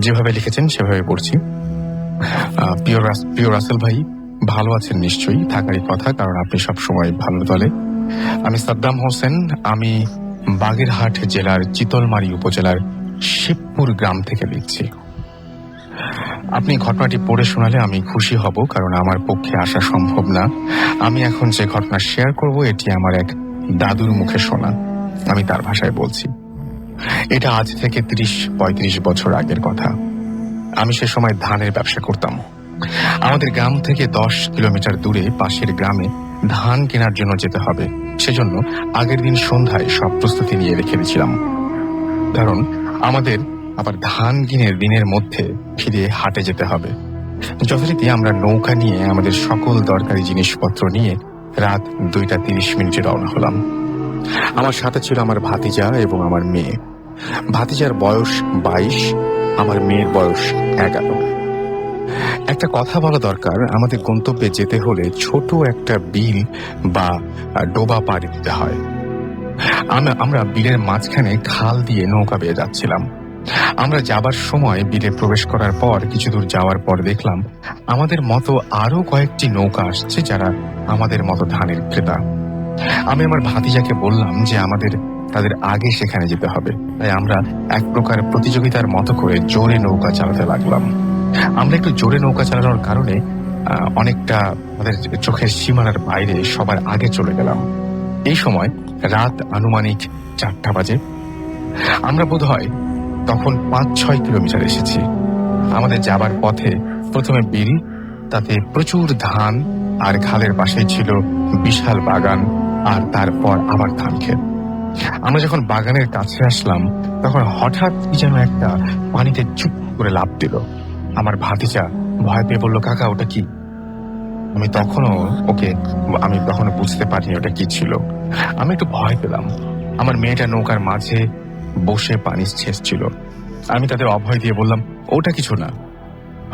যেভাবে লিখেছেন সেভাবে পড়ছি। প্রিয় রাসেল ভাই, ভালো আছেন নিশ্চয়ই, থাকারই কথা, কারণ আপনি সবসময় ভালো দলে। আমি সাদ্দাম হোসেন, আমি বাগেরহাট জেলার চিতলমারী উপজেলার শিবপুর গ্রাম থেকে লিখছি। আপনি ঘটনাটি পড়ে শোনালে আমি খুশি হব, কারণ আমার পক্ষে আসা সম্ভব না। আমি এখন যে ঘটনা শেয়ার করব এটি আমার এক দাদুর মুখে শোনা। আমি তার ভাষায় বলছি। এটা আজ থেকে 30-35 বছর আগের কথা। আমি সে সময় ধানের ব্যবসা করতাম। আমাদের গ্রাম থেকে 10 কিলোমিটার দূরে পাশের গ্রামে ধান কেনার জন্য যেতে হবে। সেজন্য আগের দিন সন্ধ্যায় সব প্রস্তুতি নিয়ে রেখে দিয়েছিলাম, কারণ আমাদের আবার ধান কিনের দিনের মধ্যে ফিরে হাটে যেতে হবে। যথারীতি আমরা নৌকা নিয়ে আমাদের সকল দরকারি জিনিসপত্র নিয়ে রাত 2:30 রওনা হলাম। আমার সাথে ছিল আমার ভাতিজা এবং আমার মেয়ে। ভাতিজার বয়স 22, আমার মেয়ের বয়স 11। একটা কথা বলা দরকার, আমাদের গন্তব্যে যেতে হলে ছোট একটা বিল বা ডোবা পাড়ি দিতে হয়। আমরা বিলের মাঝখানে খাল দিয়ে নৌকা বেয়ে যাচ্ছিলাম। আমরা যাবার সময় বিলে প্রবেশ করার পর কিছু দূর যাওয়ার পর দেখলাম আমাদের মতো আরো কয়েকটি নৌকা আসছে, যারা আমাদের মতো ধানের ক্রেতা। আমি আমার ভাতিজাকে বললাম যে তাদের আগে সেখানে যেতে হবে, তাই আমরা এক প্রকার প্রতিযোগিতার মতো করে জোরে নৌকা চালাতে লাগলাম। আমরা একটু জোরে নৌকা চালানোর কারণে অনেকটা আমাদের চোখের সীমানার বাইরে সবার আগে চলে গেলাম। এই সময় রাত আনুমানিক 4টা বাজে। আমরা বোধহয় তখন 5-6 কিলোমিটার এসেছি। আমাদের যাবার পথে প্রথমে বিল, তাতে প্রচুর ধান, আর খালের পাশেই ছিল বিশাল বাগান, আর তারপর আবার ধান ক্ষেত। আমরা যখন বাগানের কাছে আসলাম তখন হঠাৎ কি যেন একটা পানিতে চুপ করে লাফ দিল। আমার ভাতিজা ভয় পেয়ে বলল, কাকা ওটা কি? আমি তখনও বুঝতে পারিনি ওটা কি ছিল। আমি একটু ভয় পেলাম। আমার মেয়েটা নৌকার মাঝে বসে পানি ছেঁচছিল। আমি তাদের অভয় দিয়ে বললাম, ওটা কিছু না,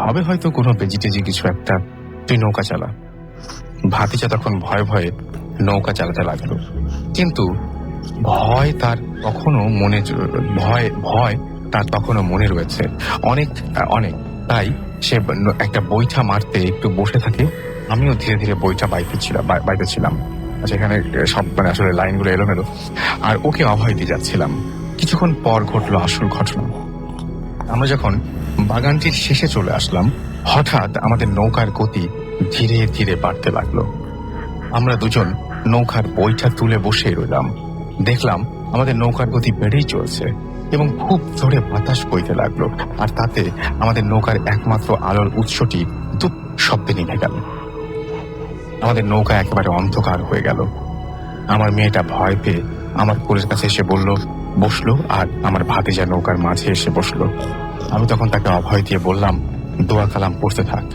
হবে হয়তো কোনো ভেজিটেজি কিছু একটা, তুই নৌকা চালা। ভাতিজা তখন ভয়ে ভয়ে নৌকা চালাতে লাগলো, কিন্তু ভয় তার তখনও মনে রয়েছে অনেক অনেক। তাই সে একটা বৈঠা মারতে একটু বসে থাকে। আমিও ধীরে ধীরে বৈঠা বাইতেছিলাম। সেখানে সব আসলে লাইনগুলো এলোমেলো, আর ওকে অভয় দিয়ে যাচ্ছিলাম। কিছুক্ষণ পর ঘটলো আসল ঘটনা। আমরা যখন বাগানটির শেষে চলে আসলাম, হঠাৎ আমাদের নৌকার গতি ধীরে ধীরে বাড়তে লাগলো। আমরা দুজন নৌকার বৈঠা তুলে বসে রইলাম। দেখলাম আমাদের নৌকার গতি বেড়েই চলছে এবং খুব জোরে বাতাস বইতে লাগলো, আর তাতে আমাদের নৌকার একমাত্র আলোর উৎসটি দুপ শব্দে নিভে গেল। আমাদের নৌকা একেবারে অন্ধকার হয়ে গেল। আমার মেয়েটা ভয় পেয়ে আমার কোলের কাছে এসে বসলো, আর আমার ভাতিজা নৌকার মাঝে এসে বসলো। আমি তখন তাকে অভয় দিয়ে বললাম, দোয়া কালাম পড়তে থাক।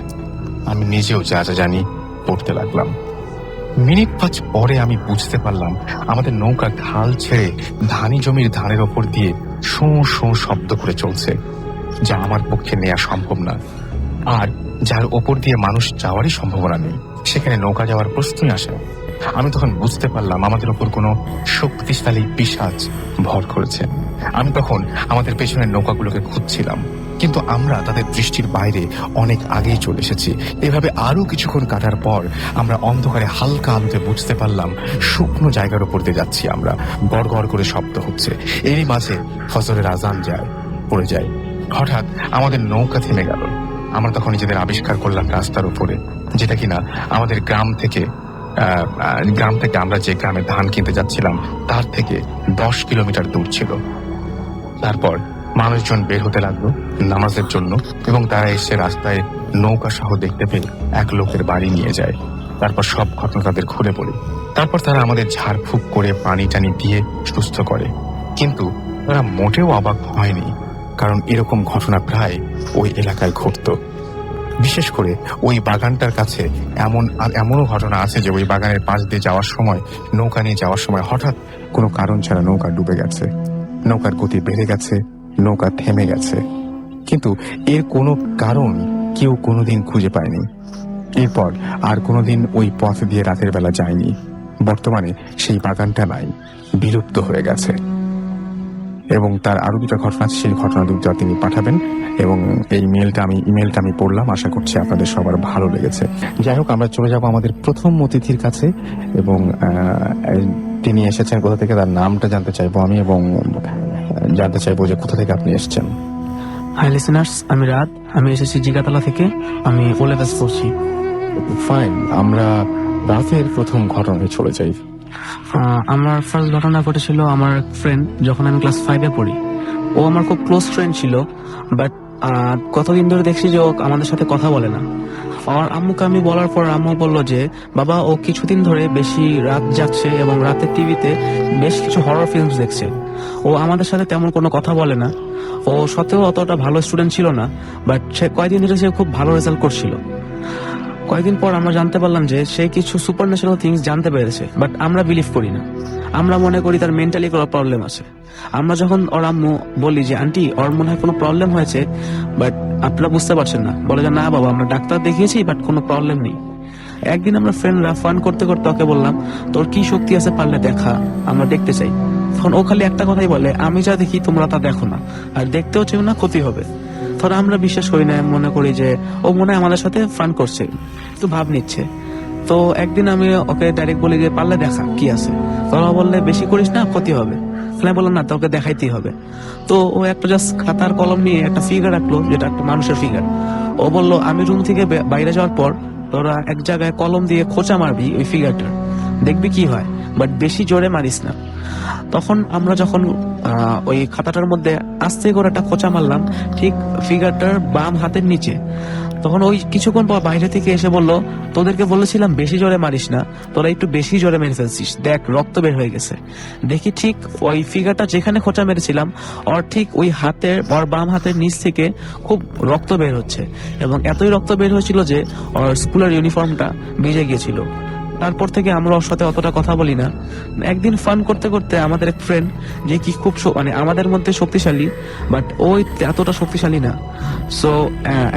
আমি নিজেও যা যা জানি পড়তে লাগলাম। মিনিট 5 পরে আমি বুঝতে পারলাম আমাদের নৌকা খাল ছেড়ে ধানি জমির ধানের ওপর দিয়ে শোঁ শোঁ শব্দ করে চলছে, যা আমার পক্ষে নেওয়া সম্ভব না, আর যার ওপর দিয়ে মানুষ যাওয়ারই সম্ভাবনা নেই। সেখানে নৌকা যাওয়ার প্রশ্নই আসে। আমি তখন বুঝতে পারলাম আমাদের ওপর কোনো শক্তিশালী পিশাচ ভর করেছে। আমি তখন আমাদের পেছনের নৌকাগুলোকে খুঁজছিলাম, কিন্তু আমরা তাদের দৃষ্টির বাইরে অনেক আগেই চলে এসেছি। এভাবে আরো কিছুক্ষণ কাটার পর আমরা অন্ধকারে হালকা আলোতে বুঝতে পারলাম শুকনো জায়গার উপর দিয়ে যাচ্ছি আমরা। গড় গড় করে শব্দ হচ্ছে। এরই মাঝে ফজরের আজান পড়ে যায়। হঠাৎ আমাদের নৌকা থেমে গেল। আমরা তখন নিজেদের আবিষ্কার করলাম রাস্তার উপরে, যেটা কিনা আমাদের গ্রাম থেকে আমরা যে গ্রামে ধান কিনতে যাচ্ছিলাম তার থেকে 10 কিলোমিটার দূর ছিল। তারপর মানুষজন বের হতে লাগলো নামাজের জন্য, এবং তারা এসে রাস্তায় নৌকা সহ দেখতে পেয়ে এক লোকের বাড়ি নিয়ে যায়। তারপর সব ঘটনা তাদের খুলে বলি। তারপর তারা আমাদের ঝাড়ফুঁক করে পানি টানি দিয়ে সুস্থ করে। কিন্তু তারা মোটেও অবাক হয়নি, কারণ এরকম ঘটনা প্রায় ওই এলাকায় ঘটত। বিশেষ করে ওই বাগানটার কাছে এমনও ঘটনা আছে যে ওই বাগানের পাশ দিয়ে যাওয়ার সময়, নৌকা নিয়ে যাওয়ার সময় হঠাৎ কোনো কারণ ছাড়া নৌকা ডুবে গেছে, নৌকার গতি বেড়ে গেছে, নৌকা থেমে গেছে, কিন্তু এর কোনো কারণ কেউ কোনোদিন খুঁজে পায়নি। এরপর আর কোনোদিন ওই পথ দিয়ে রাতের বেলা যায়নি। বর্তমানে সেই বাগানটা নাই, বিলুপ্ত হয়ে গেছে। এবং তার আরো দুটো ঘটনা আছে, সেই ঘটনা দুটো তিনি পাঠাবেন। এবং এই ইমেলটা আমি পড়লাম, আশা করছি আপনাদের সবার ভালো লেগেছে। যাই হোক, আমরা চলে যাব আমাদের প্রথম অতিথির কাছে এবং তিনি এসেছেন কোথা থেকে তার নামটা জানতে চাইবো আমি, এবং জানতে চাইবো যে কোথা থেকে আপনি এসেছেন। হাই লিসেনার্স, আমি রাত, আমি এসেছি জিগাতলা থেকে, আমি ও লেভেলস পড়ছি। ফাইন, আমরা রাতের প্রথম ঘটনায় চলে যাই। আমার ফার্স্ট ঘটনা ঘটেছিল আমার ফ্রেন্ড যখন আমি ক্লাস 5-এ পড়ি। ও আমার খুব ক্লোজ ফ্রেন্ড ছিল, বাট কতদিন ধরে দেখছি যে ও আমাদের সাথে কথা বলে না। আর আম্মুকে আমি বলার পর আম্মু বললো যে বাবা, ও কিছুদিন ধরে বেশি রাত যাচ্ছে এবং রাতে টিভিতে বেশ কিছু হরর ফিল্মস দেখছে। ও আমাদের সাথে তেমন কোনো কথা বলে না। ও সত্ত্বেও অতটা ভালো স্টুডেন্ট ছিল না, বাট সে কয়েকদিন ধরে সে খুব ভালো রেজাল্ট করছিল। কয়েকদিন পর আমরা জানতে পারলাম যে সে কিছু সুপার ন্যাচারাল থিংস জানতে পেরেছে, বাট আমরা বিলিভ করি না। আমরা মনে করি তার মেন্টালি কোনো প্রবলেম আছে। আমরা যখন ওর আম্মু বলি যে আন্টি, ওর মনে হয় কোনো প্রবলেম হয়েছে, বাট আপনারা বুঝতে পারছেন না, বলে যে না বাবা, আমরা ডাক্তার দেখিয়েছি, বাট কোনো প্রবলেম নেই। একদিন আমরা ফ্রেন্ডরা ফান করতে করতে ওকে বললাম, তোর কি শক্তি আছে, পারলে দেখা, আমরা দেখতে চাই। তখন ও খালি একটা কথাই বলে, আমি যা দেখি তোমরা তা দেখো না, আর দেখতেও চেও না, ক্ষতি হবে। তখন আমরা বিশ্বাস করি না, মনে করি যে ও মনে হয় আমাদের সাথে ফান করছে, একটু ভাব নিচ্ছে। তো একদিন আমি ওকে ডাইরেক্ট বলি যে পারলে দেখা কি আছে। তোরা বললে বেশি করিস না, ক্ষতি হবে। তাহলে বললাম না, তোকে দেখাইতেই হবে। তো ও একটা জাস্ট খাতার কলম নিয়ে একটা ফিগার আঁকলো, যেটা একটা মানুষের ফিগার। ও বললো, আমি রুম থেকে বাইরে যাওয়ার পর তোরা এক জায়গায় কলম দিয়ে খোঁচা মারবি ওই ফিগারটার, দেখবি কি হয়, বাট বেশি জোরে মারিস না। তখন আমরা যখন ওই খাতাটার মধ্যে আস্তে করে একটা খোঁচা মারলাম ঠিক ফিগারটার বাম হাতের নিচে, তখন ওই কিছুক্ষণ পর বাইরে থেকে এসে বলল, তোদেরকে বলেছিলাম বেশি জোরে মারিস না, তোরা একটু বেশি জোরে মেরে ফেলছিস, দেখ রক্ত বের হয়ে গেছে। দেখি ঠিক ওই ফিগারটা যেখানে খোঁচা মেরেছিলাম, ওর ঠিক ওই ওর বাম হাতের নিচ থেকে খুব রক্ত বের হচ্ছে, এবং এতই রক্ত বের হয়েছিল যে ওর স্কুলের ইউনিফর্মটা ভিজে গিয়েছিল। তারপর থেকে আমরা ওর সাথে অতটা কথা বলি না। একদিন ফান করতে করতে আমাদের এক ফ্রেন্ড, যে কি খুব মানে আমাদের মধ্যে শক্তিশালী, বাট ওই এতটা শক্তিশালী না। সো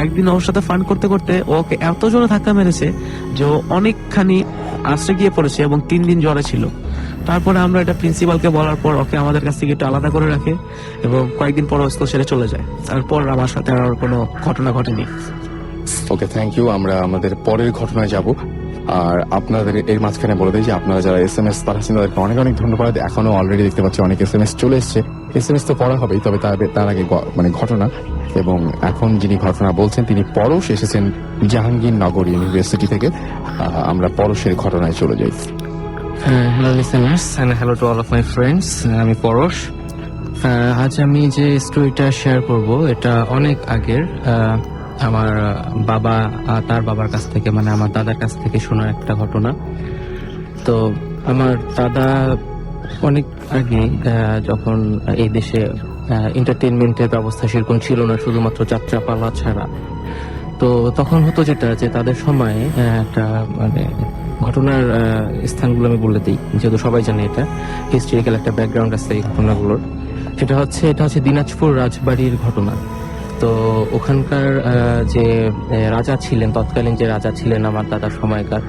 একদিন ওর সাথে ফান করতে করতে ওকে এত জোরে ধাক্কা মেরেছে যে ও অনেকখানি আশ্রে গিয়ে পড়েছে এবং 3 দিন জ্বরে ছিল। তারপরে আমরা এটা প্রিন্সিপালকে বলার পর ওকে আমাদের কাছ থেকে একটু আলাদা করে রাখে, এবং কয়েকদিন পর স্কুল ছেড়ে চলে যায়। তারপর আমার সাথে আর কোনো ঘটনা ঘটেনি। ওকে, থ্যাংক ইউ। আমরা আমাদের পরের ঘটনায় যাব। আর আপনাদের এর মাঝখানে বলে দিই যে আপনারা যারা SMS পাঠাচ্ছেন তাদেরকে অনেক অনেক ধন্যবাদ। এখনো অলরেডি দেখতে পাচ্ছি অনেক SMS চলে এসছে। SMS তো পড়া হবেই, তবে তার আগে মানে ঘটনা। এবং এখন যিনি ঘটনা বলছেন তিনি পরশ, এসেছেন জাহাঙ্গীরনগর ইউনিভার্সিটি থেকে। আমরা পরশের ঘটনায় চলে যাই। Hello listeners and hello to all of my friends, আমি পরশ। আজ আমি যে স্টোরিটা শেয়ার করব এটা অনেক আগের, আমার বাবা তার বাবার কাছ থেকে, মানে আমার দাদার কাছ থেকে শোনা একটা ঘটনা। তো আমার দাদা অনেক আগে, যখন এই দেশে এন্টারটেইনমেন্টের ব্যবস্থা সেরকম ছিল না, শুধুমাত্র যাত্রাপালা ছাড়া, তো তখন হতো যেটা, যে তাদের সময়ে একটা মানে ঘটনার স্থানগুলো আমি বলে দিই, যেহেতু সবাই জানে এটা হিস্ট্রিক্যাল একটা ব্যাকগ্রাউন্ড আছে এই ঘটনাগুলোর। এটা হচ্ছে দিনাজপুর রাজবাড়ির ঘটনা। তো ওখানকার যে রাজা ছিলেন, তৎকালীন যে রাজা ছিলেন আমার দাদার সময়কার,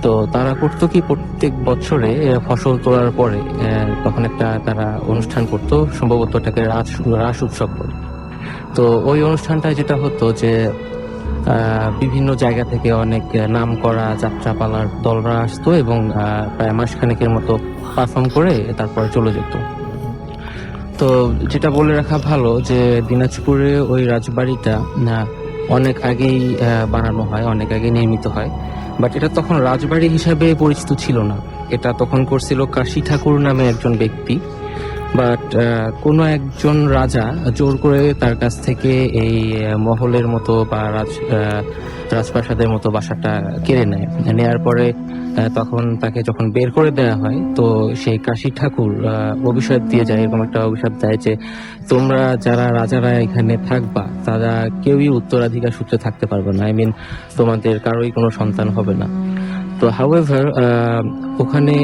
তো তারা করতো কি, প্রত্যেক বছরে ফসল তোলার পরে তখন একটা তারা অনুষ্ঠান করতো, সম্ভবত এটাকে রাস উৎসব বলে। তো ওই অনুষ্ঠানটায় যেটা হতো যে বিভিন্ন জায়গা থেকে অনেক নাম করা যাত্রাপালার দলরা আসতো এবং প্রায় মাসখানেকের মতো পারফর্ম করে তারপরে চলে যেত। তো যেটা বলে রাখা ভালো যে দিনাজপুরে ওই রাজবাড়িটা অনেক আগেই বানানো হয়, অনেক আগে নির্মিত হয়, বাট এটা তখন রাজবাড়ি হিসাবে পরিচিত ছিল না। এটা তখন করছিল কাশী ঠাকুর নামে একজন ব্যক্তি, বাট কোনো একজন রাজা জোর করে তার কাছ থেকে এই মহলের মতো বা রাজপ্রাসাদের মতো বাসাটা কেড়ে নেয়। নেয়ার পরে তখন তাকে যখন বের করে দেওয়া হয়, তো সেই কাশী ঠাকুর অভিশাপ দিয়ে যায়, এরকম একটা অভিশাপ দেয় যে তোমরা যারা রাজারা এখানে থাকবা তারা কেউই উত্তরাধিকার সূত্রে থাকতে পারবে না, তোমাদের কারোই কোনো সন্তান হবে না। তো হাউএভার ওখানে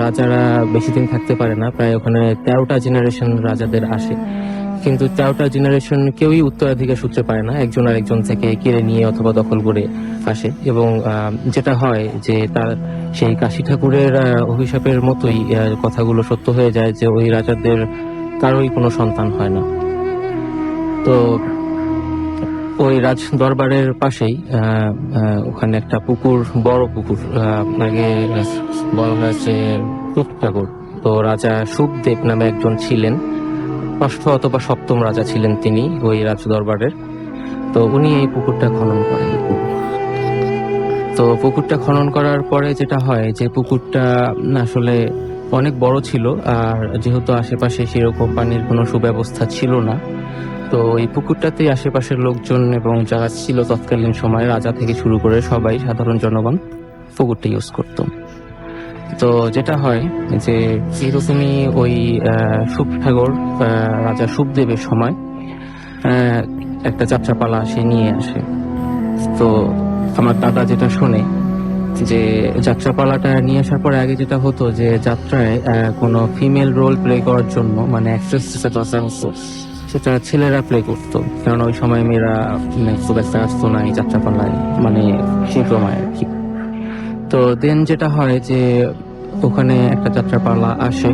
রাজারা বেশি দিন থাকতে পারে না, প্রায় ওখানে 13টা জেনারেশন রাজাদের আসে, কিন্তু 13টা জেনারেশন কেউই উত্তরাধিকার সূত্রে পায় না, একজন আরেকজন থেকে কেড়ে নিয়ে অথবা দখল করে আসে। এবং যেটা হয় যে তার সেই কাশী ঠাকুরের অভিশাপের মতোই কথাগুলো সত্য হয়ে যায়, যে ওই রাজাদের কারোই কোনো সন্তান হয় না। তো ওই রাজ দরবারের পাশেই ওখানে একটা পুকুর, বড় পুকুর, আগে বলা হয়েছে সুখ ঠাকুর। তো রাজা সুখদেব নামে একজন ছিলেন, ষষ্ঠ অথবা সপ্তম রাজা ছিলেন তিনি ওই রাজ দরবারের। তো উনি এই পুকুরটা খনন করেন। তো পুকুরটা খনন করার পরে যেটা হয় যে পুকুরটা আসলে অনেক বড় ছিল, আর যেহেতু আশেপাশে সেরকম পানির কোনো সুব্যবস্থা ছিল না, তো এই পুকুরটাতে আশেপাশের লোকজন এবং যারা ছিল তৎকালীন সময়ে, রাজা থেকে শুরু করে সবাই, সাধারণ জনগণ পুকুরটা ইউজ করত। তো যেটা হয় যে এরকমই ওই সুখসাগর রাজা সুখদেবের সময় একটা যাত্রাপালা সে নিয়ে আসে। তো আমার দাদা যেটা শোনে যে যাত্রাপালাটা নিয়ে আসার পরে আগে যেটা হতো যে যাত্রায় কোনো ফিমেল রোল প্লে করার জন্য, মানে অ্যাক্ট্রেস যেটা হতো সেটা ছেলেরা প্লে করতো, কারণ ওই সময় মেয়েরা খুব একটা আসতো না এই যাত্রাপালায়, মানে সেই সময় আর কি। তো দেন যেটা হয় যে ওখানে একটা যাত্রাপালা আসে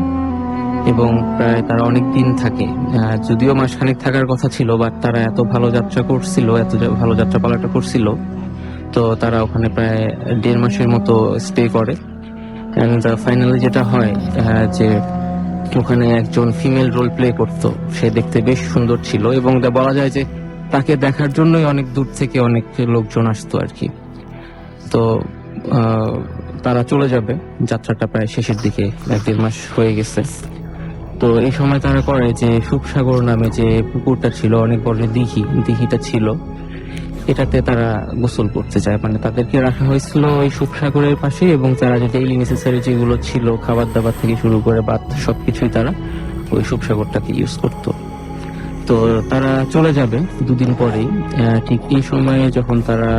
এবং প্রায় তারা অনেক দিন থাকে, যদিও মাসখানেক থাকার কথা ছিল, বাট তারা এত ভালো যাত্রা করছিল, এত ভালো যাত্রাপালাটা করছিল, তো তারা ওখানে প্রায় 1.5 মাসের মতো স্টে করে। এন্ড ফাইনালি যেটা হয় যে ওখানে একজন ফিমেল রোল প্লে করতো, সে দেখতে বেশ সুন্দর ছিল এবং বলা যায় যে তাকে দেখার জন্যই অনেক দূর থেকে অনেক লোকজন আসতো আর কি। তো তারা চলে যাবে, যাত্রাটা প্রায় শেষের দিকে, 1.5 মাস হয়ে গেছে। তো এই সময় তারা করে যে সুখসাগর নামে যে পুকুরটা ছিল, অনেক বড় দিঘিটা ছিল, এটাতে তারা গোসল করতে যায়। মানে তাদেরকে রাখা হয়েছিল ওই সুখসাগরের পাশে, এবং তারা যে ডেইলি নেসেসারি যেগুলো ছিল, খাবার দাবার থেকে শুরু করে বাদ সবকিছুই তারা ওই সুখসাগরটাকে ইউজ করত। তো তারা চলে যাবে 2 দিন পরেই, ঠিক এই সময়ে যখন তারা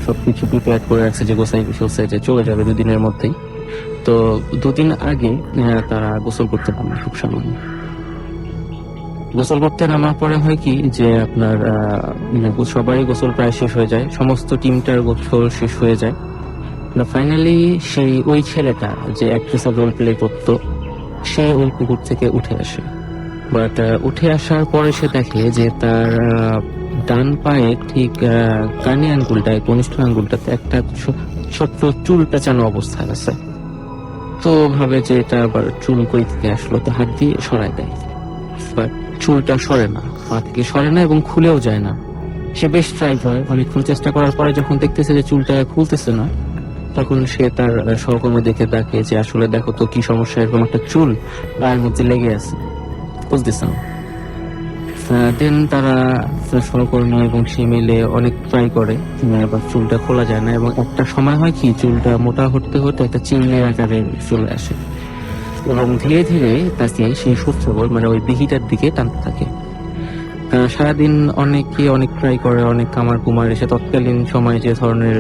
সবকিছু প্রিপেয়ার করে রাখছে যে গোসাই ফেলছে যে চলে যাবে 2 দিনের মধ্যেই, তো 2 দিন আগে তারা গোসল করতে পারে সুখসাগর। গোসল করতে নামার পরে হয় কি যে আপনার সবারই গোসল প্রায় শেষ হয়ে যায়, সমস্ত টিমটার গোসল শেষ হয়ে যায়। ফাইনালি সেই ওই ছেলেটা যে অ্যাক্ট্রেস রোল প্লে করতো, সে ওই পুকুর থেকে উঠে আসে। বাট উঠে আসার পরে সে দেখে যে তার ডান পায়ে ঠিক কানি আঙ্গুলটায়, কনিষ্ঠ আঙ্গুলটাতে একটা ছোট্ট চুল পেঁচানো অবস্থায় আছে। তো ভাবে যে এটা আবার চুল কই থেকে আসলো, তো হাত দিয়ে সরাই দেয়, বাট চুলটা সরে না, পা থেকে সরে না এবং খুলেও যায় না। সে বেশ ট্রাই করে, অনেকক্ষণ চেষ্টা করার পরে যখন দেখতেছে যে চুলটা খুলতেছে না, তখন সে তার সহকর্মী দেখে ডাকে যে আসলে দেখো তো কি সমস্যা, এরকম একটা চুল পায়ের মধ্যে লেগে আছে, বুঝতেছে না। দেন তারা সহকর্মী এবং সে মিলে অনেক ট্রাই করে, আবার চুলটা খোলা যায় না, এবং একটা সময় হয় কি চুলটা মোটা হতে হতে একটা চিহ্নের আকারে চলে আসে, এবং ধীরে ধীরে তাকে সেই সুখসাগর মানে ওই দিঘিটার দিকে টানতে থাকে। সারাদিন অনেকে অনেক ট্রাই করে, অনেক কামার কুমার এসে তৎকালীন সময়ে যে ধরনের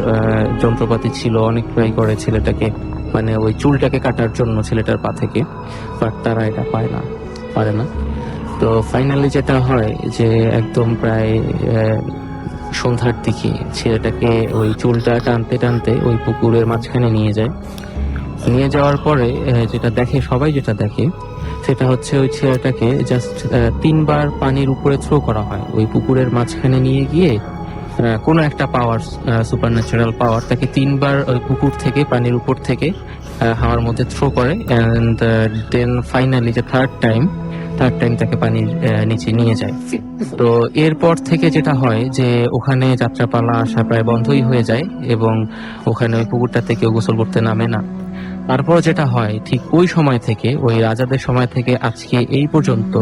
যন্ত্রপাতি ছিল অনেক ট্রাই করে ছেলেটাকে, মানে ওই চুলটাকে কাটার জন্য ছেলেটার পা থেকে, বাট তারা এটা পারে না। তো ফাইনালি যেটা হয় যে একদম প্রায় সন্ধ্যার দিকে ছেলেটাকে ওই চুলটা টানতে টানতে ওই পুকুরের মাঝখানে নিয়ে যায়। নিয়ে যাওয়ার পরে সবাই যেটা দেখে সেটা হচ্ছে ওই ছেলেটাকে জাস্ট 3 বার পানির উপরে থ্রো করা হয়, ওই পুকুরের মাঝখানে নিয়ে গিয়ে কোনো একটা পাওয়ার, সুপারন্যাচারাল পাওয়ার, তাকে 3 বার ওই পুকুর থেকে, পানির উপর থেকে হাওয়ার মধ্যে থ্রো করে। অ্যান্ড দেন ফাইনালি যে থার্ড টাইম তাকে পানির নিচে নিয়ে যায়। তো এরপর থেকে যেটা হয় যে ওখানে যাত্রাপালা আসা প্রায় বন্ধই হয়ে যায়, এবং ওখানে ওই পুকুরটাতে কেউ গোসল করতে নামে না। তারপর যেটা হয় ঠিক ওই সময় থেকে, ওই রাজাদের সময় থেকে আজকে এই পর্যন্ত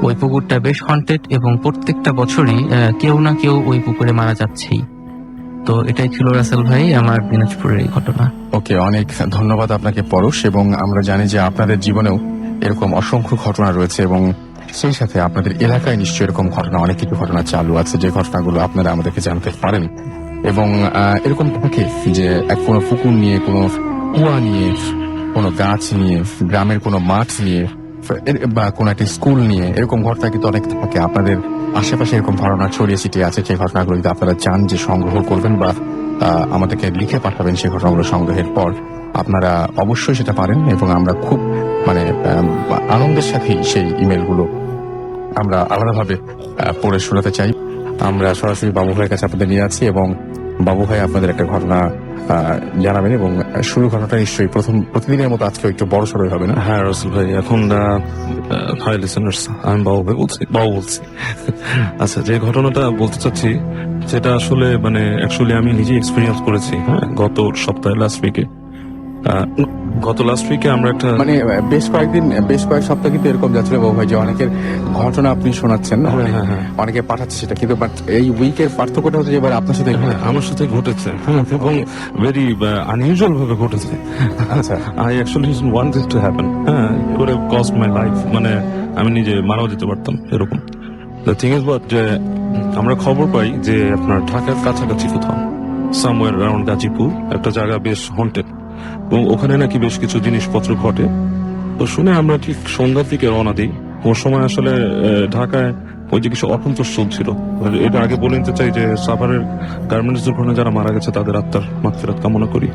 ওই পুকুরটা বেশ হন্টেড, এবং প্রত্যেকটা বছরই কেউ না কেউ ওই পুকুরে মারা যাচ্ছেই। তো এটাই ছিল রাসেল ভাই আমার দিনাজপুরের এই ঘটনা। ওকে, অনেক ধন্যবাদ আপনাকে পরশ। এবং আমরা জানি যে আপনাদের জীবনেও এরকম অসংখ্য ঘটনা রয়েছে, এবং সেই সাথে আপনাদের এলাকায় নিশ্চয়ই এরকম ঘটনা, অনেক কিছু ঘটনা চালু আছে, যে ঘটনাগুলো আপনারা আমাদেরকে জানতে পারেন। এবং এরকম থাকে যে কোনো পুকুর নিয়ে, কোনো কুয়া নিয়ে, কোনো গাছ নিয়ে, গ্রামের কোনো মাঠ নিয়ে, বা কোনো একটা স্কুল নিয়ে, এরকম ঘটনা কিন্তু অনেক থাকে। আপনাদের আশেপাশে এরকম ঘটনা ছড়িয়ে ছিটিয়ে আছে, সেই ঘটনাগুলো যদি আপনারা চান যে সংগ্রহ করবেন বা আমাদেরকে লিখে পাঠাবেন সেই ঘটনাগুলো সংগ্রহের পর আপনারা অবশ্যই সেটা পারেন, এবং আমরা খুব মানে আনন্দের সাথেই সেই ইমেলগুলো আমরা আলাদাভাবে পড়ে শোনাতে চাই। আমরা সরাসরি বাবু ভাইয়ের কাছে আপনাদের নিয়ে আছি, এবং বাবু ভাই আপনাদের একটা ঘটনা জানাবেন, এবং শুরু ঘটনাটা নিশ্চয়ই প্রতিদিনের মতো আজকে একটু বড় সড়ই হবে না? হ্যাঁ রসুল ভাই, এখন হাই লিসেনার্স, আমি বাবু ভাই বলছি। আচ্ছা, যে ঘটনাটা বলতে চাচ্ছি সেটা আসলে মানে অ্যাকচুয়ালি আমি নিজে এক্সপিরিয়েন্স করেছি। হ্যাঁ, গত সপ্তাহে লাস্ট উইকে আমরা একটা মানে বেশ কয়েক সপ্তাহ কিন্তু এরকম যাচ্ছিল বাবু ভাই, যে অনেকের ঘটনা আপনি শোনাচ্ছেন, অনেকে পাঠাচ্ছে সেটা, কিন্তু বাট এই উইকের পার্থক্যটা হচ্ছে যে এবার আপনার সাথে আমার সাথে ঘটেছে, এবং ভেরি আনইউজুয়াল ভাবে ঘটেছে। আচ্ছা, I actually want this to happen. হ্যাঁ, it could have cost my life, মানে আমি নিজে মারাও যেতে পারতাম এরকম। দ্য থিং ইজ হোয়াট, যে আমরা খবর পাই যে আপনার ঢাকার কাছাকাছি কোথাও সামওয়্যার অ্যারাউন্ড গাজীপুর একটা জায়গা বেশ হন্টেড, এবং ওখানে নাকি বেশ কিছু জিনিসপত্র ঘটে। তো শুনে আমরা ঠিক সন্ধ্যার দিকে রওনা দিই। ওর সময় আসলে ঢাকায় ওই যে কিছু অসন্তোষ চলছিল। এটা আগে বলে নিতে চাই যে সাভারের গার্মেন্টস দুর্ঘটনা যারা মারা গেছে তাদের আত্মার মাগফিরাত কামনা করি,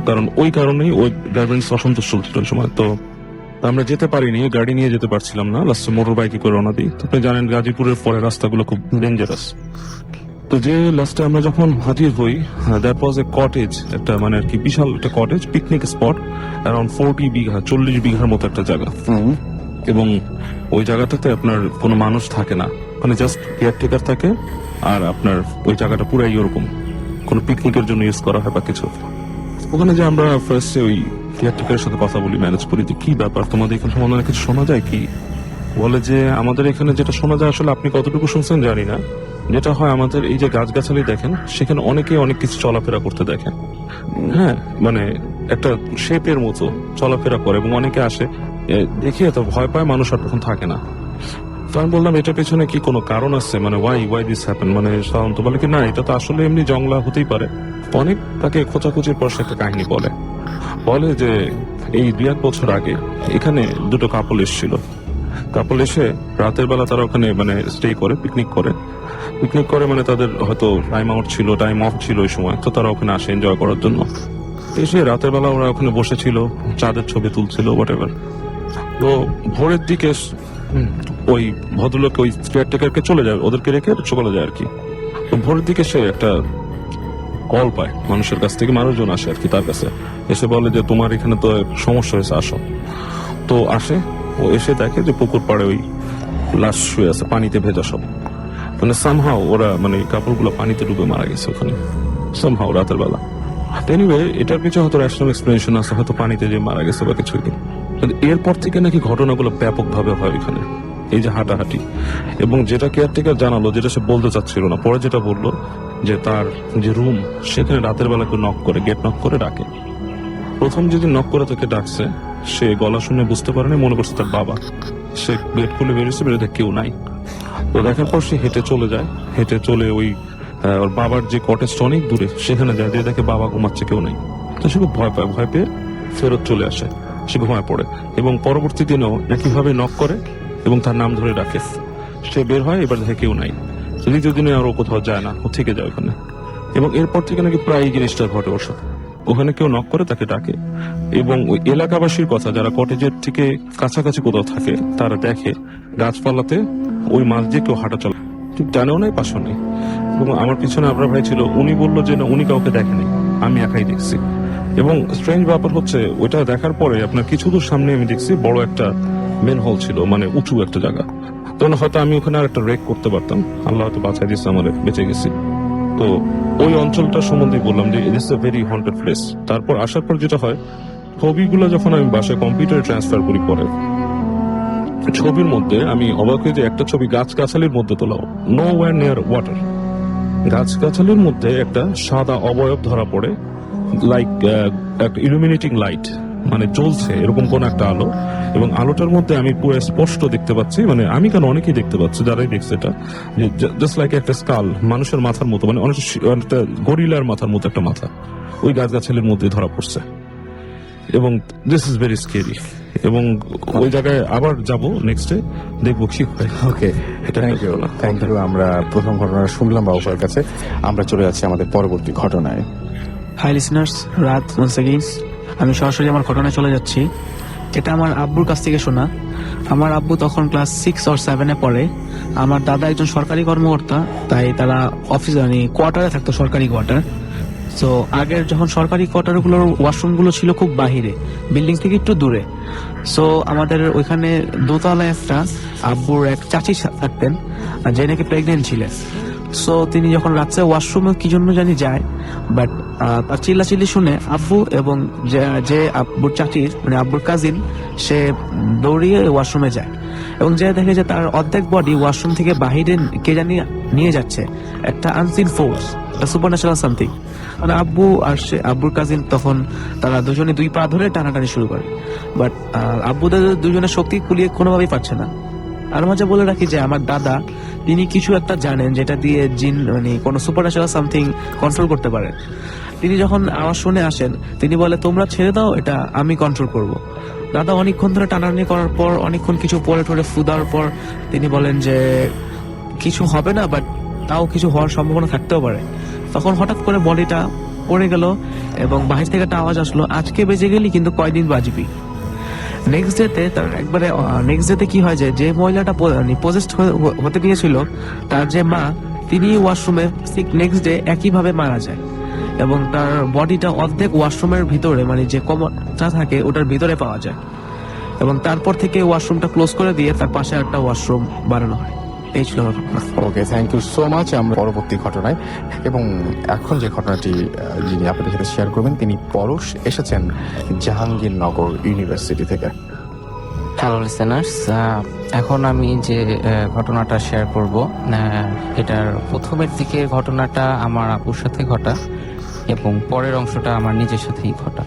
কারণ ওই কারণেই ওই গার্মেন্টস অসন্তোষ চলছিল ওই সময়। তো আমরা যেতে পারিনি, গাড়ি নিয়ে যেতে পারছিলাম না, লাস্টে মোটর বাইকে করে রওনা দিই। তো আপনি জানেন গাজীপুরের পরে রাস্তাগুলো খুব ডেঞ্জারাস। তো যে লাস্টে আমরা যখন হাজির হই, দ্যাট ওয়াজ এ কটেজ, একটা মানে আর কি বিশাল একটা কটেজ, পিকনিক স্পট, অ্যারাউন্ড 40 বিঘার মতো একটা জায়গা। এবং ওই জায়গাটাতে আপনার কোনো মানুষ থাকে না, মানে জাস্ট কেয়ারটেকার থাকে, আর আপনার ওই জায়গাটা পুরাই ওরকম কোনো পিকনিকের জন্য ইউজ করা হয় বা কিছু। ওখানে যে আমরা ফার্স্টে ওই কেয়ারটেকারের সাথে কথা বলি, ম্যানেজ করি যে কি ব্যাপার, তোমাদের এখানে সম্বন্ধে কিছু শোনা যায় কি? বলে যে আমাদের এখানে যেটা শোনা যায়, আসলে আপনি কতটুকু শুনছেন জানি না, যেটা হয় আমাদের এই যে গাছগাছালি দেখেন, সেখানে অনেকেই অনেক কিছু চলাফেরা করতে দেখেন। হ্যাঁ, মানে একটা শেপের মতো চলাফেরা করে, এবং অনেকে আসে দেখে তো ভয় পায়, মানুষ আর তখন থাকে না। তো আমি বললাম এটার পেছনে কি কোনো কারণ আছে, মানে ওয়াই দিস হ্যাপেন, মানে সাধারণত বলে কি না এটা তো আসলে এমনি জংলা হতেই পারে। অনেক তাকে খোঁচাখুচির পর সে একটা কাহিনী বলে যে এই 2-1 বছর আগে এখানে দুটো কাপল এসে রাতের বেলা তারা ওখানে মানে স্টে করে পিকনিক করে, মানে তাদের হয়তো টাইম অফ ছিল ওই সময়, তো তারা ওখানে আসে এনজয় করার জন্য। এসে রাতের বেলা ওরা ওখানে বসেছিল, চাঁদের ছবি তুলছিল, হোয়াটএভার। তো ভোরের দিকে ওই ভদ্রলোক ওই কেয়ারটেকারকে চলে যায়, ওদেরকে রেখে চলে যায় আর কি। তো ভোরের দিকে সে একটা কল পায় মানুষের কাছ থেকে, মানুষজন আসে আর কি তার কাছে, এসে বলে যে তোমার এখানে তো সমস্যা হয়েছে, আসো। তো আসে, ও এসে দেখে যে পুকুর পাড়ে ওই লাশ শুয়ে আছে, পানিতে ভেজা সব, মানে সামহাও ওরা মানে কাপড়গুলো পানিতে ডুবে মারা গেছে ওখানে সামহাও রাতের বেলা। এনিওয়ে, এটার পিছনে হয়তো ন্যাশনাল এক্সপ্লেনেশন আছে, হয়তো পানিতে যে মারা গেছে বা কিছু। কিন্তু এরপর থেকে নাকি ঘটনাগুলো ব্যাপকভাবে হয় এখানে, এই যে হাঁটাহাঁটি। এবং যেটা কেয়ারটেকার জানালো, যেটা সে বলতে চাচ্ছিল না, পরে যেটা বললো যে তার যে রুম, সেখানে রাতের বেলা কেউ গেট নক করে ডাকে। প্রথম যেদিন নক করে তাকে ডাকছে, সে গলা শুনে বুঝতে পারেনি, মনে করছে তার বাবা। সে গেট খুলে বেরিয়েছে, বেরোতে কেউ নাই। তো দেখার পর সে হেঁটে চলে ওই ওর বাবার যে কটেজটা অনেক দূরে, সেখানে যায়, দিয়ে দেখে বাবা ঘুমাচ্ছে, কেউ নাই। তো সে খুব ভয় পেয়ে ফেরত চলে আসে, সে ঘুমায় পড়ে। এবং পরবর্তী দিনেও একইভাবে নক করে এবং তার নাম ধরে ডাকে। সে বের হয়, এবার দেখে কেউ নাই। দ্বিতীয় দিনে আর ও কোথাও যায় না, ও থেকে যায় ওখানে। এবং এরপর থেকে নাকি প্রায় এই জিনিসটা ঘটে ওর সাথে, ওখানে কেউ নক করে তাকে ডাকে। এবং ওই এলাকাবাসীর কথা, যারা কটেজের থেকে কাছাকাছি কোথাও থাকে, তারা দেখে গাছপালাতে ওই মাছ দিয়ে কেউ হাঁটা চলে, ঠিক জানেও নাই, পাশেও নেই। এবং আমার পিছনে আপনার ভাই ছিল, উনি বললো যে না, উনি কাউকে দেখেনি, আমি একাই দেখছি। এবং স্ট্রেঞ্জ ব্যাপার হচ্ছে, ওইটা দেখার পরে আপনার কিছু দূর সামনে আমি দেখছি বড় একটা মেন হল ছিল, মানে উঁচু একটা জায়গা। তখন হয়তো আমি ওখানে আর একটা রেক করতে পারতাম, আল্লাহ হয়তো বাঁচাই দিচ্ছে, আমার বেঁচে গেছি। তো ওই অঞ্চলটা সম্বন্ধে বললাম যে ইট ইস এ ভেরি হন্টেড প্লেস। তারপর আসার পর যেটা হয়, ছবিগুলো যখন আমি বাসায় কম্পিউটারে ট্রান্সফার করি, পরে ছবির মধ্যে আমি অবাক হয়ে যে একটা ছবি গাছগাছালির মধ্যে তোলা, নো ওয়্যার নিয়ার ওয়াটার, গাছগাছালির মধ্যে একটা সাদা অবয়ব ধরা পড়ে, লাইক একটা ইলুমিনেটিং লাইট, মানে জ্বলছে এরকম কোন একটা আলো। এবং আলোটার মধ্যে আমি পুরো স্পষ্ট দেখতে পাচ্ছি, মানে আমি কেন অনেকেই দেখতে পাচ্ছি যারাই দেখছে এটা, জাস্ট লাইক একটা স্কাল, মানুষের মাথার মতো, মানে অনেকটা গরিলার মাথার মতো একটা মাথা ওই গাছগাছালির মধ্যে ধরা পড়ছে। এবং দিস ইজ ভেরি স্কেরি, এবং ওই জায়গায় আবার যাব নেক্সট ডে, দেখবো কি হয়। ওকে, থ্যাংক ইউ। আমরা প্রথম ঘটনা শুনলাম বাবুর কাছে, আমরা চলে যাচ্ছি আমাদের পরবর্তী ঘটনায়। হাই লিসনার্স, রাত ওয়ান্স এগেইন। আমি সরাসরি আমার ঘটনায় চলে যাচ্ছি। এটা আমার আব্বুর কাছ থেকে শোনা। আমার আব্বু তখন ক্লাস 6 or 7 পড়ে। আমার দাদা একজন সরকারি কর্মকর্তা, তাই তারা অফিস মানে কোয়ার্টারে থাকতো, সরকারি কোয়ার্টার। তো আগের যখন সরকারি কোয়ার্টারগুলোর ওয়াশরুমগুলো ছিল খুব বাহিরে, বিল্ডিং থেকে একটু দূরে। সো আমাদের ওইখানে দোতলায় একটা আব্বুর এক চাচি থাকতেন, যে নাকি প্রেগনেন্ট ছিলেন। সো তিনি যখন রাত্রে ওয়াশরুমে কি জন্য জানি যায়, বাট তার চিল্লাচিল্লি শুনে আব্বু এবং যে আব্বুর চাচির মানে আব্বুর কাজিন, সে দৌড়িয়ে ওয়াশরুমে যায় এবং যে দেখে যে তার অর্ধেক বডি ওয়াশরুম থেকে বাহিরে কে জানি নিয়ে যাচ্ছে, একটা আনসিন ফোর্স, একটা সুপারন্যাচারাল সামথিং। মানে আব্বু আর সে আব্বুর কাজিন তখন তারা দুজনে 2 পা ধরে টানাটানি শুরু করে, বাট আব্বু দাদা দুজনের শক্তি কুলিয়ে কোনোভাবেই পারছে না। আর মাঝে বলে রাখি যে আমার দাদা, তিনি কিছু একটা জানেন যেটা দিয়ে জিন মানে কোনো সুপারন্যাচারাল সামথিং কন্ট্রোল করতে পারেন। তিনি যখন আওয়াজ শুনে আসেন, তিনি বলে তোমরা ছেড়ে দাও, এটা আমি কন্ট্রোল করব। দাদা অনেকক্ষণ ধরে টানাটানি করার পর, অনেকক্ষণ কিছু পরে টরে ফুদার পর তিনি বলেন যে কিছু হবে না, বাট তাও কিছু হওয়ার সম্ভাবনা থাকতেও পারে। তখন হঠাৎ করে বডিটা পড়ে গেল এবং বাহির থেকে একটা আওয়াজ আসলো, আজকে বেজে গেলি কিন্তু কয়দিন বাজবি। নেক্সট ডেতে তার একবারে নেক্সট ডেতে কি হয় যে মহিলাটা পজেস্ট হতে গিয়েছিল, তার যে মা, তিনি ওয়াশরুমে নেক্সট ডে একইভাবে মারা যায় এবং তার বডিটা অর্ধেক ওয়াশরুমের ভিতরে মানে যে কমটা থাকে ওটার ভিতরে পাওয়া যায় এবং তারপর থেকে ওয়াশরুমটা ক্লোজ করে দিয়ে তার পাশে একটা ওয়াশরুম বানানো হয়। এই ছিল ঘটনা। ওকে, থ্যাংক ইউ সো মাচ। আমরা পরবর্তী ঘটনায়, এবং এখন যে ঘটনাটি যিনি আপনাদের সাথে শেয়ার করবেন, তিনি পরশ, এসেছেন জাহাঙ্গীরনগর ইউনিভার্সিটি থেকে। হ্যালো লিসেনার্স, এখন আমি যে ঘটনাটা শেয়ার করব, এটার প্রথমের দিকের ঘটনাটা আমার আপুর সাথে ঘটা এবং পরের অংশটা আমার নিজের সাথেই ঘটা।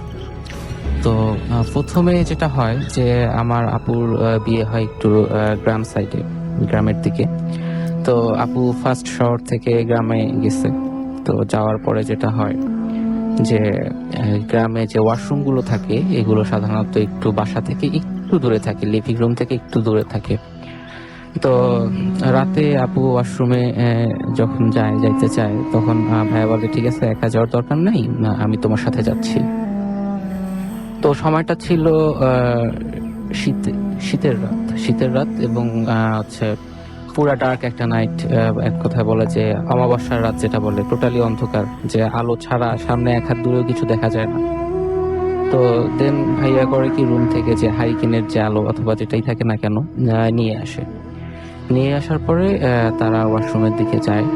তো প্রথমে যেটা হয় যে আমার আপুর বিয়ে হয় একটু গ্রাম সাইডে, গ্রামের দিকে। তো আপু ফার্স্ট শহর থেকে গ্রামে গেছে। তো যাওয়ার পরে যেটা হয় যে গ্রামে যে ওয়াশরুমগুলো থাকে এগুলো সাধারণত একটু বাসা থেকে একটু দূরে থাকে, লিভিং রুম থেকে একটু দূরে থাকে। তো রাতে আপু ওয়াশরুমে যখন যাইতে চায়, তখন ভাইয়া বলে ঠিক আছে, একা যাওয়ার দরকার নাই, আমি তোমার সাথে যাচ্ছি। তো সময়টা ছিল শীতের রাত এবং হচ্ছে পুরা ডার্ক একটা নাইট। এক কথায় বলে যে অমাবস্যার রাত যেটা বলে, টোটালি অন্ধকার, যে আলো ছাড়া সামনে 1 হাত দূরেও কিছু দেখা যায় না। তো দেন ভাইয়া করে কি, রুম থেকে যে হারিকেনের যে আলো অথবা যেটাই থাকে না কেন নিয়ে আসার পরে তারা ওয়াশরুমের দিকে যায়।